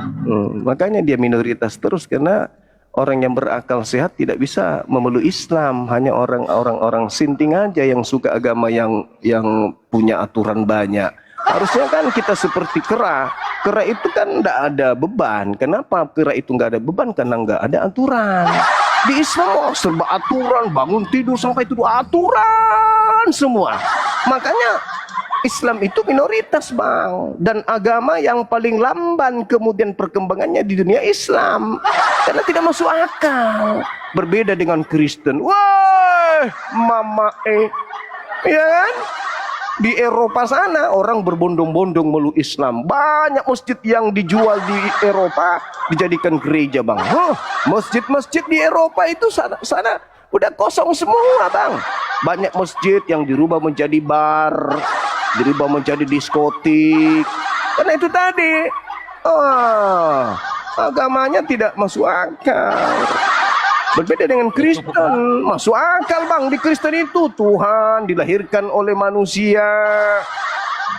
Makanya dia minoritas terus, karena orang yang berakal sehat tidak bisa memeluk Islam. Hanya orang sinting aja yang suka agama yang punya aturan banyak. Harusnya kan kita seperti kera. Kera itu kan tidak ada beban. Kenapa kera itu nggak ada beban? Karena nggak ada aturan. Di Islam serba aturan, bangun tidur sampai tidur aturan semua. Makanya Islam itu minoritas bang, dan agama yang paling lamban kemudian perkembangannya di dunia Islam, karena tidak masuk akal. Berbeda dengan Kristen. Wah, mama ya kan? Di Eropa sana orang berbondong-bondong meluk Islam. Banyak masjid yang dijual di Eropa dijadikan gereja bang. Masjid-masjid di Eropa itu sana udah kosong semua bang. Banyak masjid yang dirubah menjadi bar, dirubah menjadi diskotik. Karena itu tadi agamanya tidak masuk akal. Berbeda dengan Kristen, masuk akal bang. Di Kristen itu Tuhan dilahirkan oleh manusia,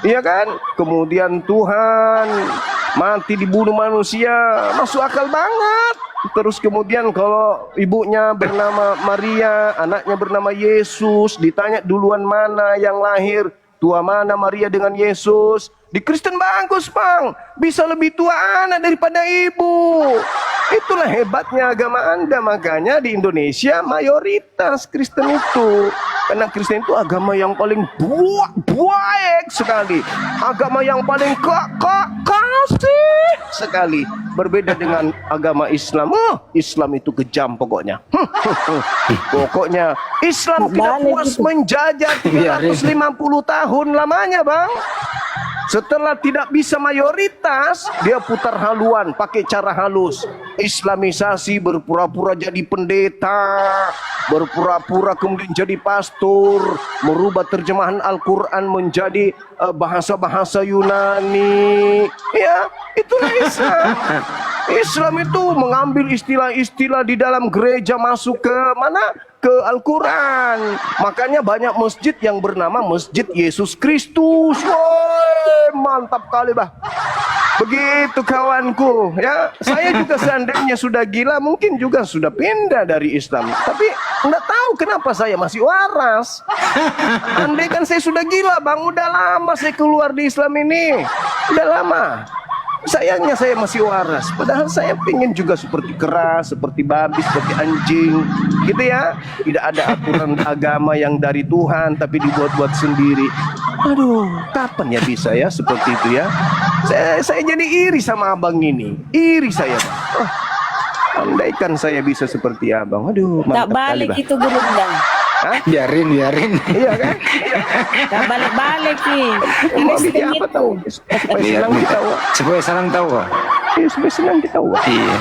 iya kan? Kemudian Tuhan mati dibunuh manusia, masuk akal banget. Terus kemudian kalau ibunya bernama Maria, anaknya bernama Yesus, ditanya duluan mana yang lahir, tua mana Maria dengan Yesus. Di Kristen bagus bang, bisa lebih tua anak daripada ibu. Itulah hebatnya agama Anda. Makanya di Indonesia mayoritas Kristen itu, karena Kristen itu agama yang paling baik sekali, agama yang paling kasih sekali. Berbeda dengan agama Islam. Islam itu kejam pokoknya. Pokoknya Islam tidak puas menjajah 350 tahun lamanya bang. Setelah tidak bisa mayoritas, dia putar haluan, pakai cara halus. Islamisasi, berpura-pura jadi pendeta, berpura-pura kemudian jadi pastor, merubah terjemahan Al-Quran menjadi bahasa-bahasa Yunani. Ya, itulah Islam. Islam itu mengambil istilah-istilah di dalam gereja masuk ke mana? Ke Al-Quran. Makanya banyak masjid yang bernama Masjid Yesus Kristus. Woi, mantap kali bah. Begitu kawanku ya. Saya juga seandainya sudah gila, mungkin juga sudah pindah dari Islam. Tapi enggak tahu kenapa saya masih waras. Andai kan saya sudah gila bang, udah lama saya keluar di Islam ini. Udah lama. Sayangnya saya masih waras. Padahal saya pengen juga seperti kera, seperti babi, seperti anjing, gitu ya. Tidak ada aturan agama yang dari Tuhan, tapi dibuat-buat sendiri. Aduh, kapan ya bisa ya seperti itu ya? Saya jadi iri sama abang ini. Iri saya bang. Andaikan saya bisa seperti abang. Aduh, Tak mantap balik kali, itu Gurundang. Hah? Biarin. Iya kan? Tak balik-balik nih. Mau Kristen bikin apa itu. tahu? Supaya senang kita wah. Supaya senang tahu. Iya, supaya senang kita wah. Iya.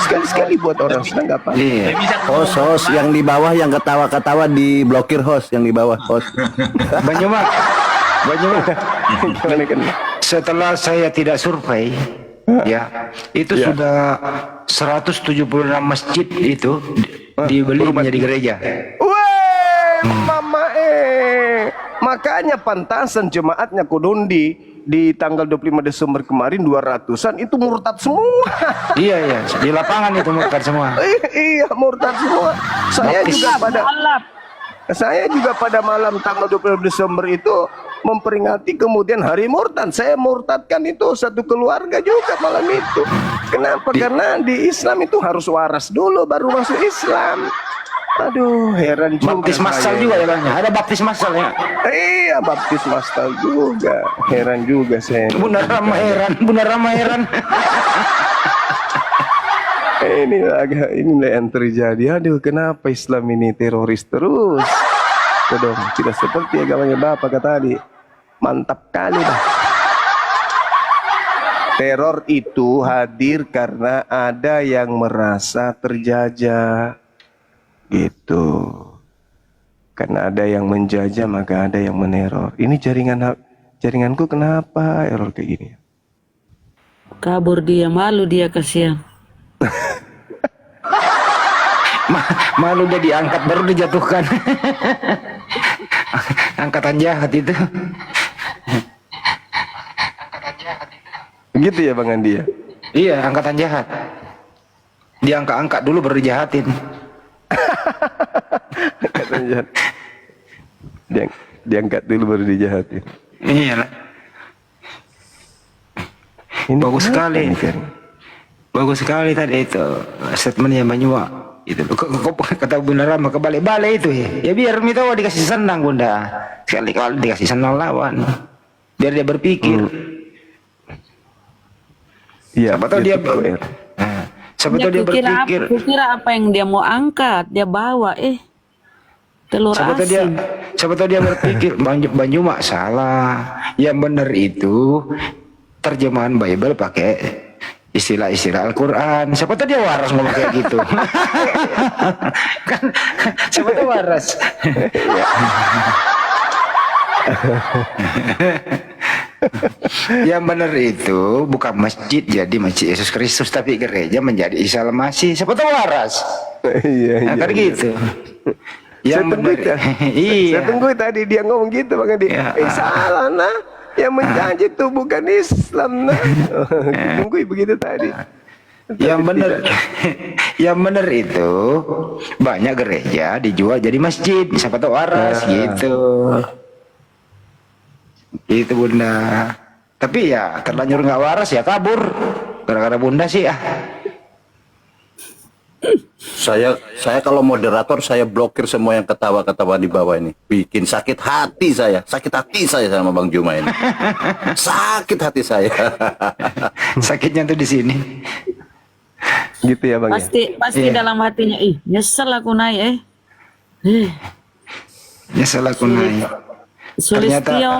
Sekali-sekali buat orang senang nggak apa? Iya. Host yang di bawah yang ketawa-ketawa diblokir host yang di bawah host. Banyumak. Gimana kan? Setelah saya tidak survei, ya, itu sudah 176 masjid itu dibeli menjadi gereja. Mama makanya pantasan jemaatnya Kodondi di tanggal 25 Desember kemarin 200-an itu murtad semua. Iya, di lapangan itu murtad semua. Iya, murtad semua. Saya juga pada malam tanggal 25 Desember itu memperingati kemudian hari murtad. Saya murtadkan itu satu keluarga juga malam itu. Kenapa? Karena di Islam itu harus waras dulu baru masuk Islam. Aduh, heran juga. Baptis massal juga ya Bang. Ada baptis massal ya. Iya, baptis massal juga. Heran juga saya. Bunda Rama heran, Bunda Rama heran. Inilah yang terjadi. Aduh, kenapa Islam ini teroris terus? Dong, tidak seperti agamanya Bapak kata tadi. Mantap kali dah. Teror itu hadir karena ada yang merasa terjajah. Gitu. Karena ada yang menjajah maka ada yang meneror. Ini jaringanku kenapa error kayak gini? Kabur dia, malu dia kasihan. Malu dia diangkat baru dijatuhkan. Angkatan jahat itu. Gitu ya Bang Andi ya? Iya, angkatan jahat. Diangkat-angkat dulu baru dijahatin. Angkatan jahat. Diangkat dulu baru dijahatin. Iya lah. Bagus sekali. Bagus sekali tadi itu statementnya Banyua. Itu kata Bunda Rama kebalik-balik itu ya. Ya biar Mitawa dikasih senang Bunda. Sekali-kali dikasih senang lawan. Biar dia berpikir. Iya, siapa tahu dia berpikir. Kira apa yang dia mau angkat, dia bawa telur asin. Siapa tahu dia berpikir Banyuma salah. Yang benar itu terjemahan Bible pakai istilah-istilah Al-Quran. Siapa tahu dia waras ngomong kayak gitu. Kan siapa tahu waras. Yang benar itu bukan masjid jadi masjid Yesus Kristus, tapi gereja menjadi Isa Al-Masih. Siapa tahu waras. Iya, kan gitu. Yang benar. Saya tunggu tadi dia ngomong gitu Bang Andi. Salah nah. Yang menjanji itu bukan Islam nah. Tunggu begitu tadi. Yang benar itu banyak gereja dijual jadi masjid. Siapa tahu waras gitu. Itu Bunda. Tapi ya terlanjur nggak waras ya kabur. Gara-gara Bunda sih ya. Saya kalau moderator saya blokir semua yang ketawa-ketawa di bawah ini. Bikin sakit hati saya sama Bang Juma ini. Sakit hati saya. Sakitnya tuh di sini. Gitu ya Bang. Pasti dalam hatinya, nyesel aku naik Nyesel aku naik. Sulistyo.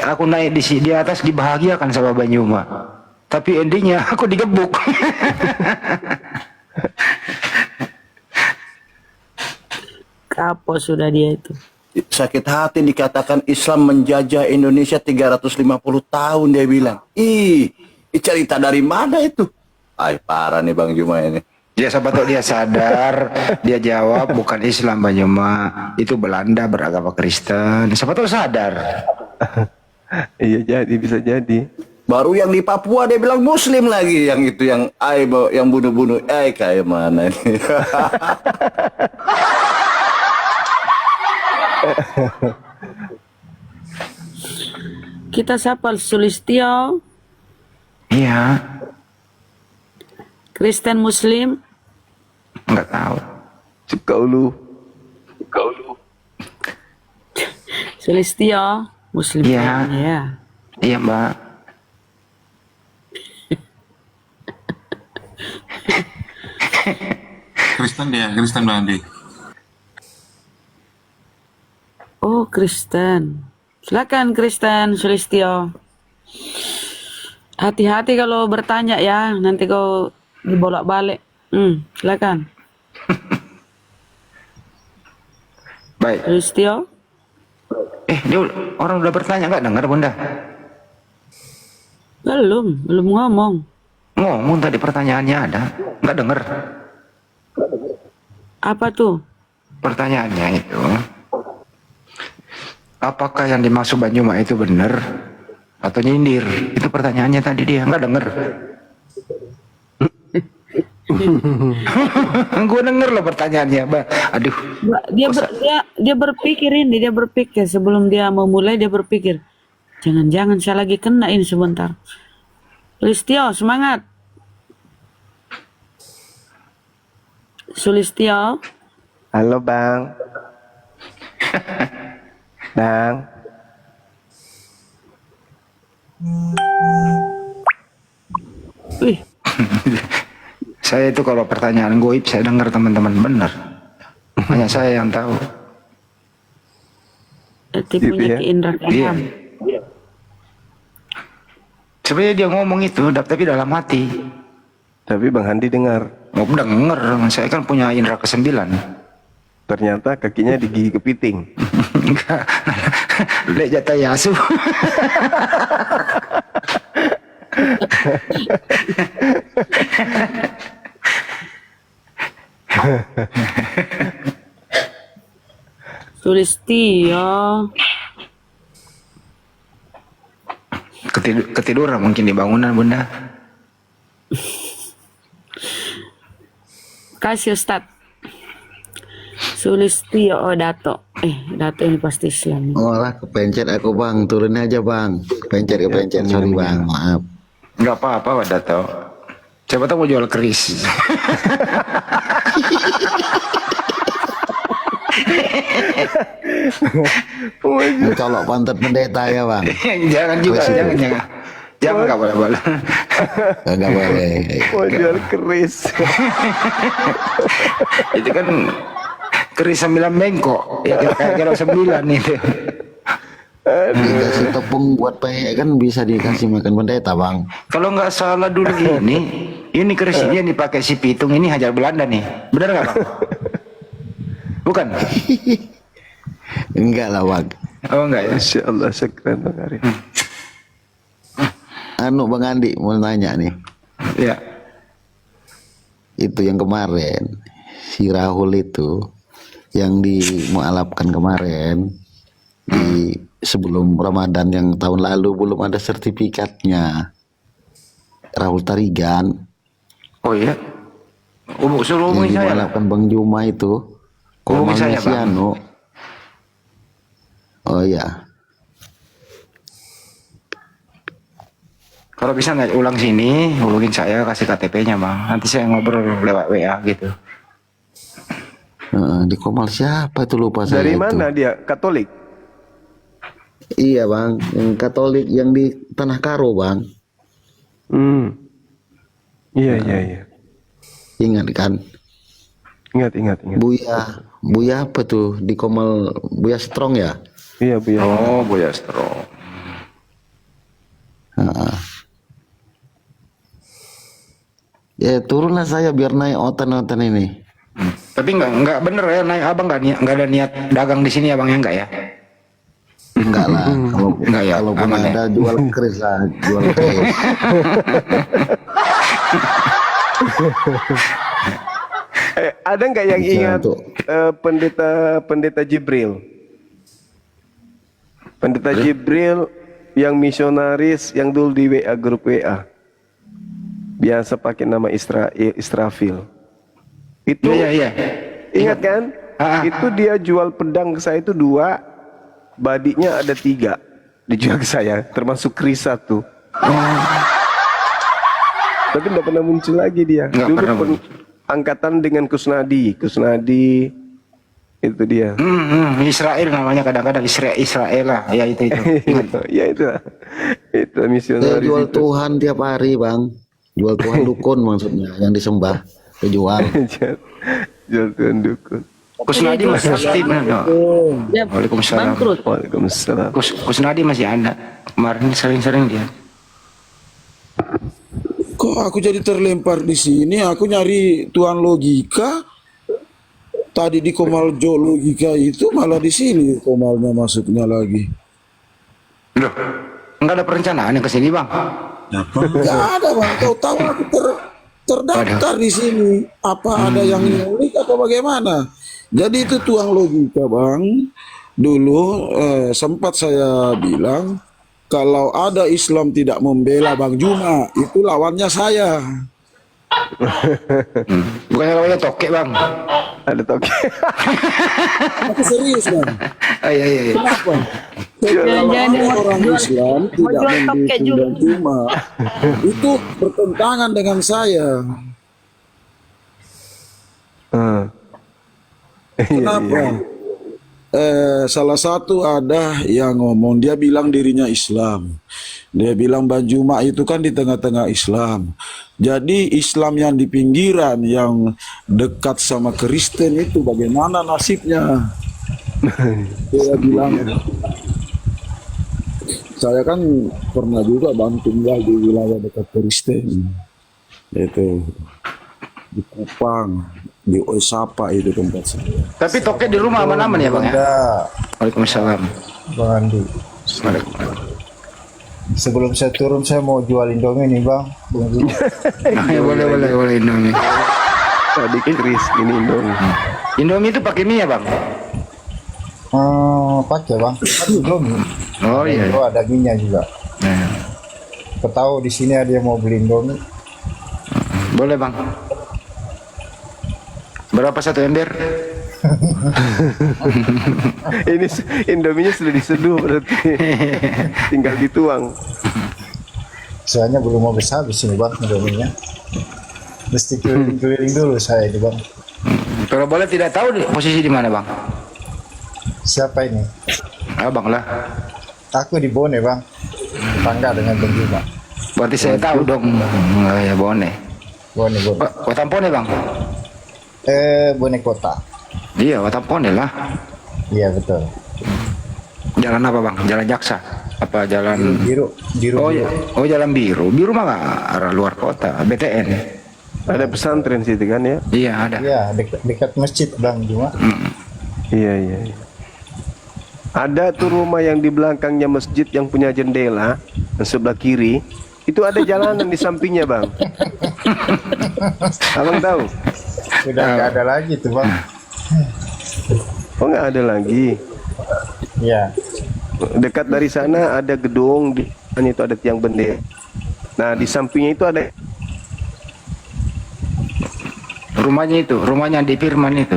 Aku naik di atas dibahagiakan sama Banyuma. Tapi endingnya aku digebuk. Kapok sudah dia itu. Sakit hati dikatakan Islam menjajah Indonesia 350 tahun dia bilang. Cerita dari mana itu? Parah nih Bang Juma ini. Dia siapa tahu dia sadar, dia jawab bukan Islam Banyuma, itu Belanda beragama Kristen. Siapa tahu sadar. Iya bisa jadi. Baru yang di Papua dia bilang Muslim lagi, yang itu yang bunuh-bunuh kayak mana ini. Kita siapa? Sulistyo? Iya. Kristen Muslim? Enggak tahu. Kaulu. Sulistyo Muslim. Iya. Iya Mbak. Kristen Mbak Andi. Oh Kristen. Silakan Kristen Sulistyo. Hati-hati kalau bertanya ya, nanti kau dibolak-balik. Silakan. Baik. Sulistyo. Dia orang udah bertanya nggak dengar Bunda? Belum ngomong. Ngomong tadi pertanyaannya ada, nggak dengar. Apa tuh? Pertanyaannya itu, apakah yang dimaksud Banyuma itu benar atau nyindir? Itu pertanyaannya tadi dia nggak dengar. Gue denger loh pertanyaannya, Mbak. Aduh. Dia berpikir sebelum dia memulai dia berpikir, jangan-jangan saya lagi kena ini sebentar. Sulistyo, semangat. Sulistyo, Halo Bang. Bang. Wih, Saya itu kalau pertanyaan goib saya dengar teman-teman benar. Hanya saya yang tahu. tipunya ya? ke Indra Iya. Keenam. Sebenarnya dia ngomong itu, tapi dalam hati. Tapi Bang Handi dengar. Oh, denger, saya kan punya indera ke-9. Ternyata kakinya di gigi kepiting. Enggak. Lek jatah Yasu. Sulistio. Ketiduran mungkin di bangunan, Bunda. Kasih Ustad. Sulistio, oh Dato. Dato ini pasti Islam. Oh lah, kepencet aku bang, turun aja bang. Kepencet, sorry bang, maaf. Enggak apa-apa, Dato. Siapa tahu mau jual keris. Mencolok pantat pendeta ya bang. Jangan juga, jangan. Jangan, nggak boleh. Enggak boleh. Mau jual keris. Itu kan keris 9 bengkok. Ya kayak kilo 9 itu. Dikasih tepung buat peyek kan bisa dikasih makan pendeta bang. Kalau nggak salah dulu ini keris ini yang dipakai si Pitung ini Hajar Belanda nih. Benar nggak, Bang? Bukan? Enggak lah bang. Oh enggak ya? Masya Allah, sekeren Bang Arif. Anu bang Andi mau nanya nih. Ya. Itu yang kemarin si Rahul itu yang dimualafkan kemarin di sebelum Ramadan yang tahun lalu belum ada sertifikatnya. Rahul Tarigan. Oh iya. Suruh Yang hubungi saya. dimualafkan Bang Juma itu. Hubungi saya, si Bang. Anu. Oh iya. Kalau bisa nggak ulang sini, hubungin saya, kasih KTP-nya bang. Nanti saya ngobrol lewat WA gitu. Di Komal siapa itu lupa saya. Dari itu. mana dia? Katolik? Iya bang, yang Katolik yang di Tanah Karo bang. Iya. Ingat kan? Ingat. Buya apa tuh di Komal, Buya Strong ya? Iya, Bu. Oh, Buya Strong. Ya turunlah saya biar naik otan-otan ini. Tapi nggak bener ya, naik abang nggak ada niat dagang di sini ya bang ya, enggak ya? Enggak lah, kalau Enggak ya, kalau aman ya? ada jual keris lah, jual keris. Ada nggak yang Bisa ingat untuk- pendeta Jibril? Pendeta Jibril yang misionaris yang dulu di WA, grup WA. Biasa pakai nama Israfil. Itu Iya. ingat kan? Itu dia jual pedang ke saya itu 2, badinya ada 3 dijual ke saya, termasuk keris 1. Tapi tidak pernah muncul lagi dia. Nggak Dulu pernah muncul. angkatan dengan Kusnadi itu dia. Israel namanya kadang-kadang Israel lah, ya itu. Ya itu Saya misionaris jual itu. Tuhan tiap hari bang, jual Tuhan dukun maksudnya yang disembah, saya jual. Jual Tuhan dukun. Kusnadi masih aktif no? Dia Waalaikumsalam. bangkrut. Waalaikumsalam. Kusnadi masih ada. Kemarin sering-sering dia. Kok aku jadi terlempar di sini? Aku nyari Tuan Logika. Tadi di Komal Jo Logika itu malah di sini Komalnya masuknya lagi. Loh, nggak ada perencanaan yang kesini bang? Gak ada bang. Kau tahu aku terdaftar di sini. Apa ada yang nyulik atau bagaimana? Jadi itu Tuan Logika bang. Dulu sempat saya bilang kalau ada Islam tidak membela Bang Juma, itu lawannya saya. Bukannya lawannya Toke bang? Ada toke. Aku serius bang. Iya. Kenapa? Jangan-jangan dia mau Orang jual- Islam mau tidak jual toke mendukung juga. Bang Juma. Itu bertentangan dengan saya. Kenapa? Salah satu ada yang ngomong, dia bilang dirinya Islam. Dia bilang Bang Juma itu kan di tengah-tengah Islam. Jadi Islam yang di pinggiran, yang dekat sama Kristen itu bagaimana nasibnya? Dia bilang, saya kan pernah juga Bang tinggal di wilayah dekat Kristen. Itu di Kupang, di Osapa itu tempat saya. Tapi toke di rumah aman-aman ya bang ya? Waalaikumsalam. Bang Andi, sebelum saya turun saya mau jual Indomie nih bang. Boleh Indomie. Tadi Chris ini Indomie. Indomie itu pakai mie ya bang? Pakai bang, Indomie. Oh iya. Oh ada minyak juga. Ketahu di sini ada yang mau beli Indomie. Boleh bang. Berapa satu ember? Ini Indominya sudah diseduh berarti. Tinggal dituang. Soalnya belum habis ini bang Indominya. Mesti keliling-keliling dulu saya ini bang. Kalau boleh tidak tahu posisi di mana bang? Siapa ini? Abang lah. Aku di Bone bang. Tangga dengan Bang Juma. Berarti saya tahu dong. Ya Bone. Bone. Watampone bang? Bone kota. Iya Watampone lah. Iya betul. Jalan apa bang? Jalan Jaksa? Apa jalan Biru? Oh iya. Oh jalan Biru. Biru mah nggak arah luar kota. BTN. Ada pesantren situ kan ya? Iya ada. Iya dekat masjid Bang Juma. Iya. Ada tuh rumah yang di belakangnya masjid yang punya jendela, yang sebelah kiri, itu ada jalanan di sampingnya bang. Abang tahu? Sudah nggak ada lagi tuh bang. Oh nggak ada lagi. Iya. Dekat dari sana ada gedung, di itu ada tiang bendera. Nah di sampingnya itu ada rumahnya di Firman itu.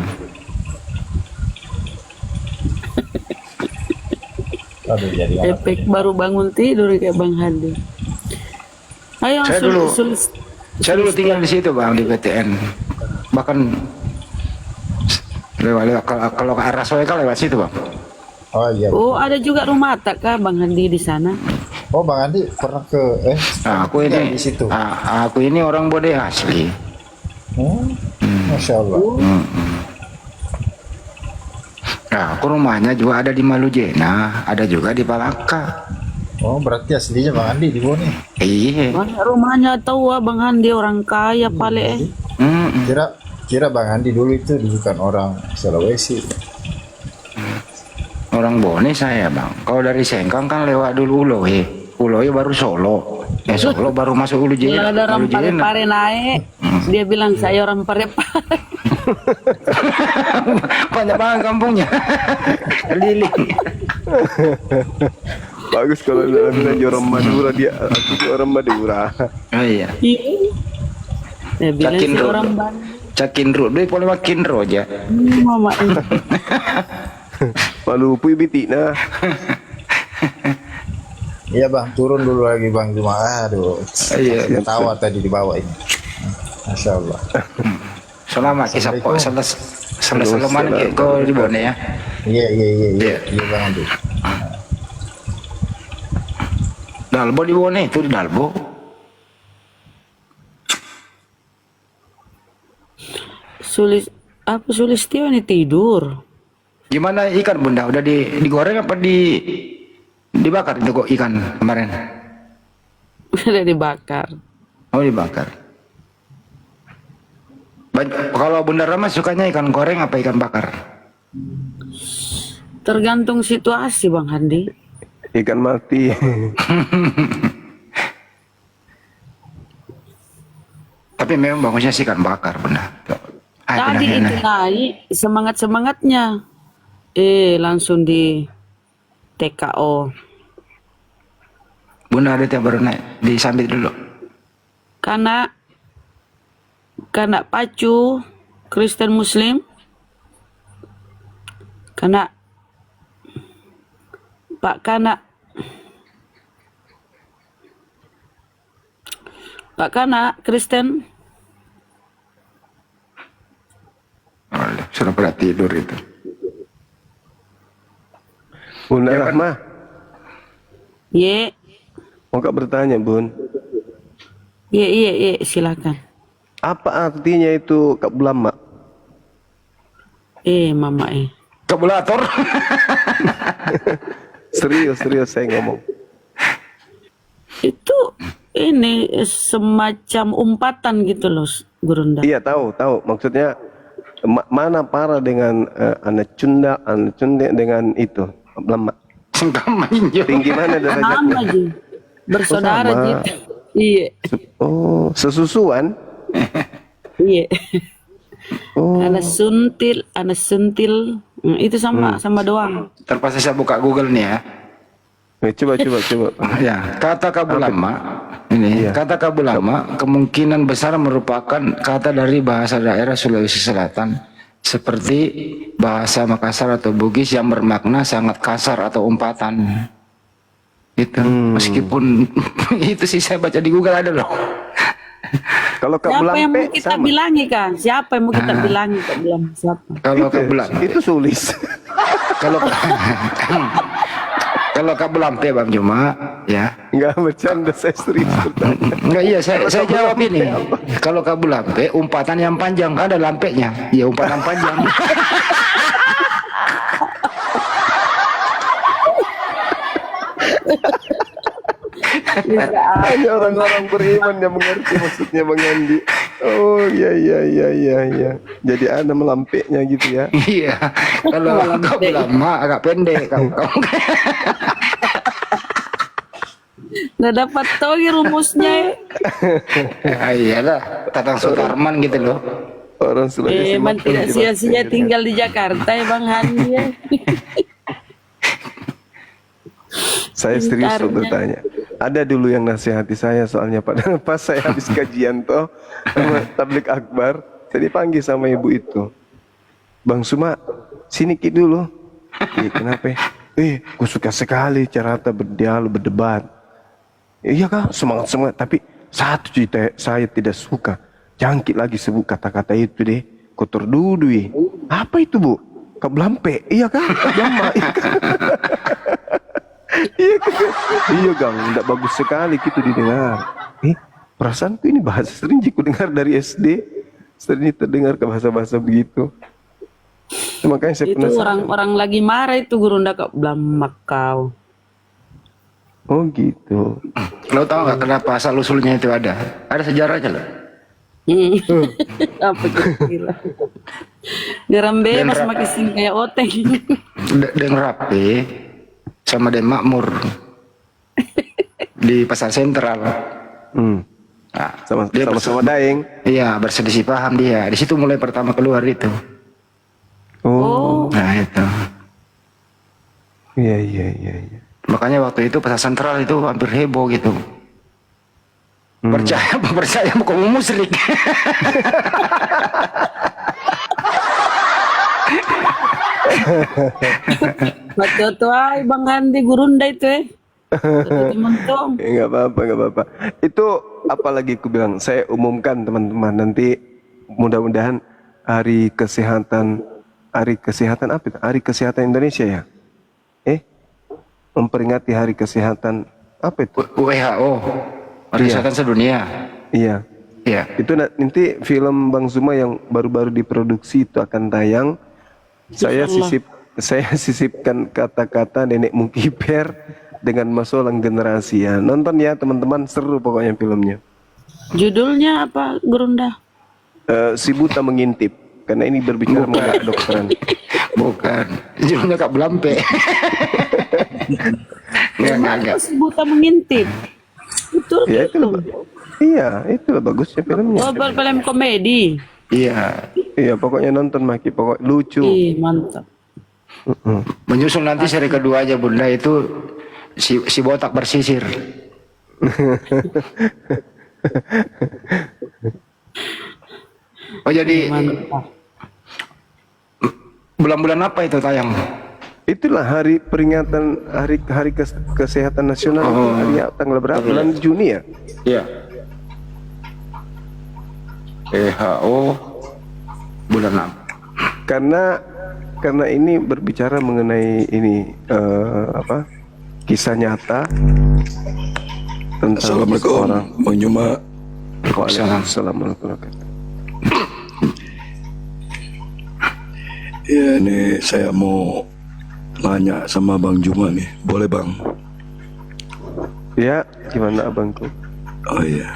Aduh, jadi Efek baru bangun tidur kayak Bang Hadi. Ayo Saya dulu tinggal di situ bang di BTN. Bahkan lewat kalau ke arah Soe kan lewat situ bang. Oh iya. Oh ada juga rumah tak kah Bang Hadi di sana? Oh Bang Andi pernah ke Aku ini di situ. Aku ini orang Bode asli. Masya Allah. Nah, aku rumahnya juga ada di Malujena, ada juga di Palaka. Oh berarti aslinya Bang Andi di Bone. Iya. Banyak rumahnya tahu Bang Hadi orang kaya pale. Kira Bang Andi dulu itu bukan orang Sulawesi. Orang Bone saya bang. Kalau dari Sengkang kan lewat dulu Uloe baru Solo. Solo baru masuk Kalau ada orang pare-pare naik, dia bilang saya orang pare-pare. Banyak banget kampungnya. Keliling. bagus kalau bilang orang Madura, dia aku orang Madura. Oh iya. Dia bilang saya orang Bandung. Cakinro, dia boleh makinro aja. Mama ini. Malu pui biti nah. Iya bang, turun dulu lagi Bang Juma. Aduh, Iya. ketawa tadi di bawah ini. Masya Allah. Selama kisah kok selama kau di Bone ya. Iya Bang Andi. Dalbo di Bone itu di Dalbo. Sulistio ini tidur. Gimana ikan bunda? Udah digoreng apa dibakar itu kok ikan kemarin? Udah dibakar. Oh dibakar. Kalau bunda Rama sukanya ikan goreng apa ikan bakar? Tergantung situasi Bang Hadi. Ikan mati. Tapi memang bagusnya sih ikan bakar bunda. Tadi itu naik semangatnya. Langsung di TKO. Bunda ada yang baru naik disambit dulu. Karena pacu Kristen Muslim. Karena Kristen. sudah pada tidur itu. Bunda Rahmah, Ye, mau Kak bertanya Bun, ye, silakan. apa artinya itu kabulama? Mama Kabulator. Serius saya ngomong. itu ini semacam umpatan gitu loh, Gurunda. Iya tahu. Maksudnya mana para dengan anak cunda dengan itu lama. Tinggi mana derajatnya? Sama aja, bersaudara sama. gitu. Iya, Oh, sesusuan. iya. Oh, Anak sentil, itu sama doang. Terpaksa saya buka Google nih ya. coba. Ya, kata kabulama ini, kata kabulama kemungkinan besar merupakan kata dari bahasa daerah Sulawesi Selatan seperti bahasa Makassar atau Bugis yang bermakna sangat kasar atau umpatan. Gitu. Meskipun itu sih saya baca di Google ada loh. kalau Siapa yang mau kabulampe kita sama. bilangi kan? Siapa yang mau kita bilangi? Kak bilang siapa? Kalau kabulama Itu sulis. kalau kalau kabulampe Bang Juma ya. Enggak bercanda, saya serius bertanya. Enggak, iya saya jawab ini. Kalau kabulampe umpatan yang panjang, kan ada lampenya. Ya umpatan panjang. Hanya orang-orang beriman yang mengerti maksudnya Bang Andi. Oh iya. Jadi ada melampeknya gitu ya. Iya. Kalau kabulama agak pendek kamu. Nggak dapat tahu ya rumusnya. Iyalah, Tatang Sutarman gitu loh. Orang Sulawesi Emang tidak sia-sia tinggal di Jakarta ya Bang Handi ya. Saya serius Pintarnya. bertanya. Ada dulu yang nasihati saya soalnya pas saya habis kajian toh sama tablik akbar, saya dipanggil sama ibu itu. Bang Suma, sini Ki dulu. Kenapa? Aku suka sekali cara berdialog, berdebat. Iya kak, semangat, tapi satu cerita saya tidak suka. Jangkit lagi sebut kata-kata itu deh. Kotor dudui. Apa itu Bu? Kablampe. Iya kak, lama. Iya Gang, tidak bagus sekali gitu didengar. Perasaanku ini bahasa sering ku dengar dari SD, sering terdengar ke bahasa-bahasa begitu. Makanya saya Itu penasaran. orang lagi marah itu Gurunda Kak blamak kau. Oh gitu. Lo tahu nggak kenapa asal usulnya itu ada? Ada sejarahnya loh. Apa kira? Geram bebas makin sing kayak oteng. Den Rapi sama Den Makmur di pasar sentral. Nah, Sama-sama daeng. Iya, berselisih paham dia. Di situ mulai pertama keluar itu. Oh. Nah itu. Iya. Makanya waktu itu pasar sentral itu hampir heboh gitu. Percaya bukan musrik. Betul ay Bang Handi Gurunda itu Mentong. Enggak apa-apa. Itu apalagi aku bilang, saya umumkan teman-teman nanti mudah-mudahan hari kesehatan apa itu? Hari kesehatan Indonesia ya? Memperingati hari kesehatan apa itu? WHO. Hari Kesehatan Sedunia. Iya. Itu nanti film Bang Zuma yang baru-baru diproduksi itu akan tayang. Saya sisipkan kata-kata nenekmu kiper dengan masolang generasi ya. Nonton ya teman-teman, seru pokoknya filmnya. Judulnya apa Gurunda? Si buta mengintip, karena ini berbicara mengenai kedokteran. Bukan. Judulnya Kak Blampe. Enggak. Si buta mengintip. Betul. Ya itulah bagusnya filmnya. Oh, film komedi. Iya, pokoknya nonton Maki, pokoknya lucu. Mantap. Menyusul nanti seri kedua aja Bunda itu si botak bersisir. Oh jadi bulan-bulan apa itu tayang? Itulah hari peringatan hari kesehatan nasional itu hari tanggal berapa? Bulan Juni ya? Iya. WHO bulan 6. Karena ini berbicara mengenai ini kisah nyata tentang Assalamualaikum, seorang. Bang Juma. Waalaikumsalam. Ya, ini saya mau nanya sama Bang Juma nih, boleh Bang? Ya, gimana abangku? Oh iya.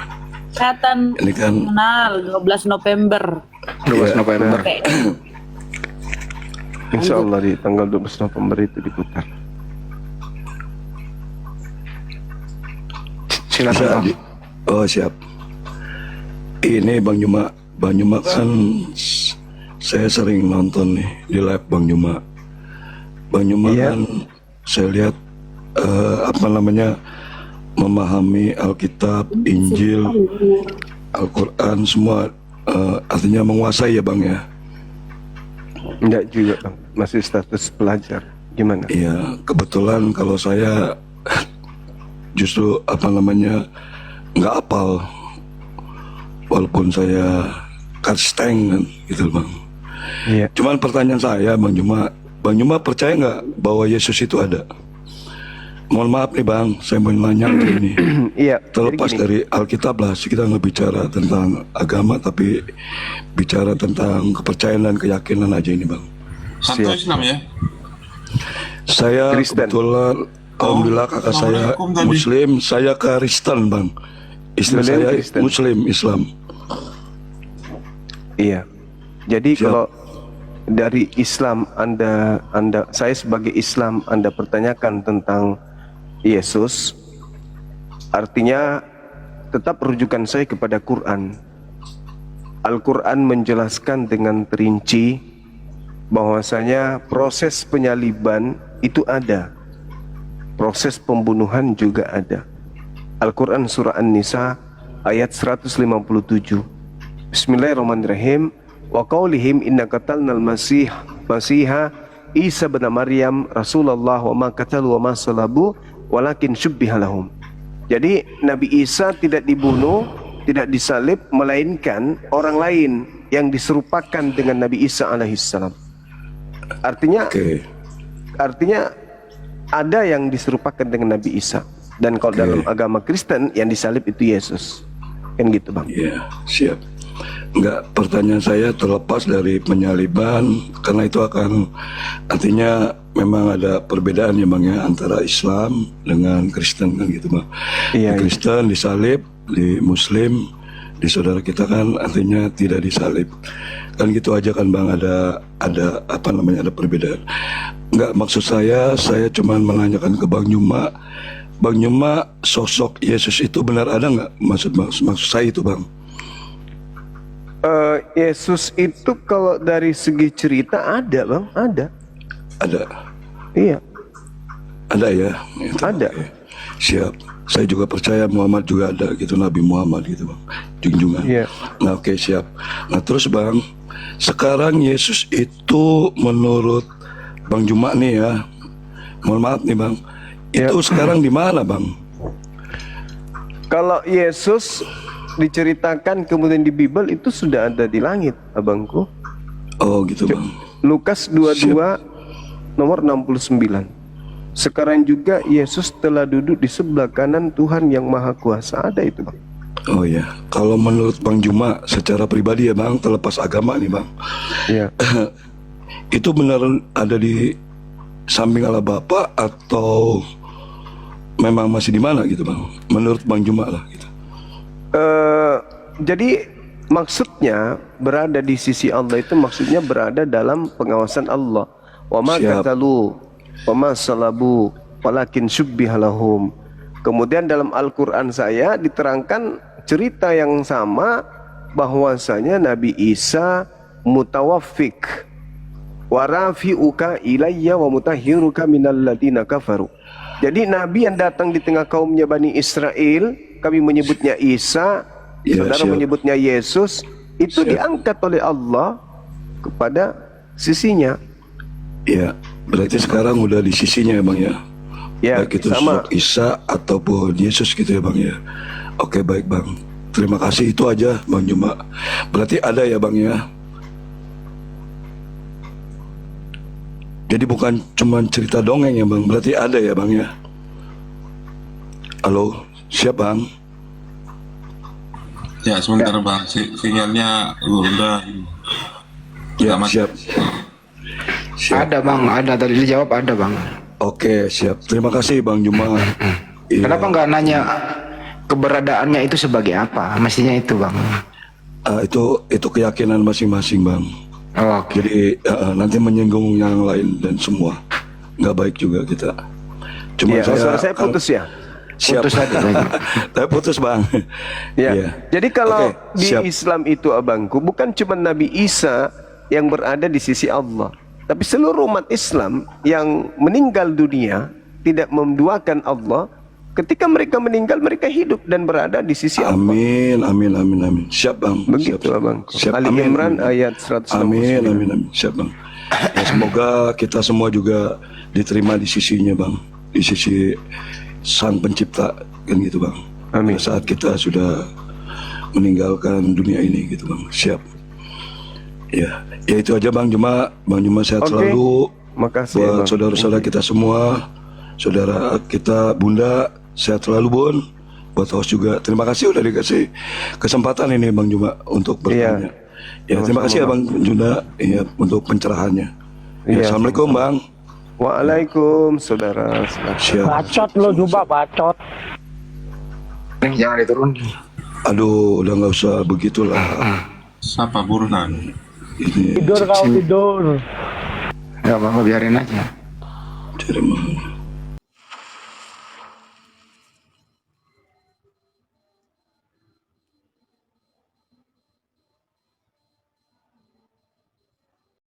Kesehatan Ini kan nasional 12 November. 12 November. Oke. Insya Allah di tanggal 12 November itu diputar. Silakan. Bisa oh siap. Ini Bang Juma kan saya sering nonton nih di live Bang Juma. Bang Juma kan saya lihat memahami Alkitab, Injil, Al-Quran semua, artinya menguasai ya Bang ya. Enggak juga Bang, masih status pelajar. Gimana? Iya, kebetulan kalau saya justru nggak apal, walaupun saya kasteng kan gitu Bang. Iya. Cuman pertanyaan saya Bang Juma percaya nggak bahwa Yesus itu ada? Mohon maaf nih Bang, saya mau nanya ini. Iya. Terlepas dari Alkitab lah, kita nggak bicara tentang agama, tapi bicara tentang kepercayaan dan keyakinan aja ini Bang. Satu Islam ya? Saya Kristen. kebetulan, alhamdulillah kakak saya Assalamualaikum tadi. Muslim, saya Kristen Bang. Istri Beliau saya Kristen. Muslim, Islam. Iya. Jadi Siap. kalau dari Islam saya sebagai Islam Anda pertanyakan tentang Yesus, artinya tetap rujukan saya kepada Quran. Al-Quran menjelaskan dengan terinci bahwasanya proses penyaliban itu ada, proses pembunuhan juga ada. Al-Quran surah An-Nisa ayat 157. Bismillahirrahmanirrahim. Wa qaulihim inna qatalnal masiha Isa bin Maryam Rasulullah wa ma qatalu wa ma salabu walakin syubbiha lahum. Jadi Nabi Isa tidak dibunuh, tidak disalib, melainkan orang lain yang diserupakan dengan Nabi Isa alaihissalam. Artinya ada yang diserupakan dengan Nabi Isa. Dan kalau dalam agama Kristen yang disalib itu Yesus. Kan gitu Bang. Iya, siap. Enggak, pertanyaan saya terlepas dari penyaliban, karena itu akan artinya memang ada perbedaan ya Bang ya antara Islam dengan Kristen kan gitu Bang. Iya, Di Kristen disalib, di Muslim, di saudara kita kan artinya tidak disalib. Kan gitu aja kan Bang, ada ada perbedaan. Enggak, maksud saya cuma menanyakan ke Bang Juma. Bang Juma, sosok Yesus itu benar ada nggak? Maksud saya itu Bang. Yesus itu kalau dari segi cerita ada Bang, ada. Ada. Iya. Ada ya. Itu, ada. Oke. Siap. Saya juga percaya Muhammad juga ada gitu, Nabi Muhammad gitu Bang. Junjungan. Iya. Nah oke, siap. Nah terus Bang, sekarang Yesus itu menurut Bang Juma nih ya, mohon maaf nih Bang, itu sekarang di mana Bang? Kalau Yesus diceritakan kemudian di Bible itu sudah ada di langit abangku. Oh gitu Bang. Lukas 22 nomor 69. Sekarang juga Yesus telah duduk di sebelah kanan Tuhan yang Maha Kuasa. Ada itu Bang. Oh ya, kalau menurut Bang Juma secara pribadi ya Bang, terlepas agama nih Bang, Iya. itu benar ada di samping Allah Bapa atau memang masih di mana gitu Bang? Menurut Bang Juma lah gitu. Jadi maksudnya berada di sisi Allah itu maksudnya berada dalam pengawasan Allah. Wa ma qatalu wa ma salabu walakin syubbiha lahum. Kemudian dalam Al-Qur'an saya diterangkan cerita yang sama bahwasanya Nabi Isa mutawaffik wa rafi'uka ilayya wa mutahhiruka minal ladina kafaru. Jadi Nabi yang datang di tengah kaumnya Bani Israel, kami menyebutnya Isa, saudara menyebutnya Yesus, itu diangkat oleh Allah kepada sisinya. Ya, berarti sekarang udah di sisinya ya Bang ya. Ya, baik itu sama. Isa ataupun Yesus gitu ya Bang ya. Oke baik Bang. Terima kasih, itu aja Bang Juma. Berarti ada ya Bang ya. Jadi bukan cuma cerita dongeng ya Bang, berarti ada ya Bang ya. Halo, siap Bang? Ya sebentar Bang, sinyalnya udah. Ya siap. Ada Bang, ada tadi dijawab ada Bang. Oke siap, terima kasih Bang Juma. Iya. Kenapa nggak nanya keberadaannya itu sebagai apa? Mestinya itu Bang. Itu keyakinan masing-masing Bang. Oh, oke. Jadi nanti menyinggung yang lain dan semua nggak baik juga kita. Cuma Ya, suara saya putus ya. Siap. Putus tadi. Tapi putus Bang. Ya. Iya. Jadi kalau Oke, di siap. Islam itu abangku bukan cuma Nabi Isa yang berada di sisi Allah, tapi seluruh umat Islam yang meninggal dunia tidak menduakan Allah, ketika mereka meninggal mereka hidup dan berada di sisi Allah. Amin, amin, amin, amin. Siap Bang. Begitu siap, abangku. Siap. Ali Amin, Imran amin. ayat 169. Amin, amin, amin. Siap Bang. Ya, semoga kita semua juga diterima di sisinya Bang, di sisi Sang Pencipta kan gitu Bang. Amin. Pada saat kita sudah meninggalkan dunia ini gitu Bang. Siap. Ya itu aja Bang Juma. Bang Juma sehat Oke. selalu. Makasih Buat Bang. saudara-saudara kita semua, saudara kita Bunda sehat selalu Bun. Buat host juga terima kasih udah dikasih kesempatan ini Bang Juma untuk bertanya. Ya terima kasih ya Bang Junda ya, untuk pencerahannya. Ya, Iya, Assalamualaikum Bang. Waalaikum saudara. Siap. Bacot lo Juba, bacot. Jangan diturun. Aduh udah nggak usah begitulah. Siapa Burhan? Ini Tidur kau tidur. Ya Bang, biarin aja. terima.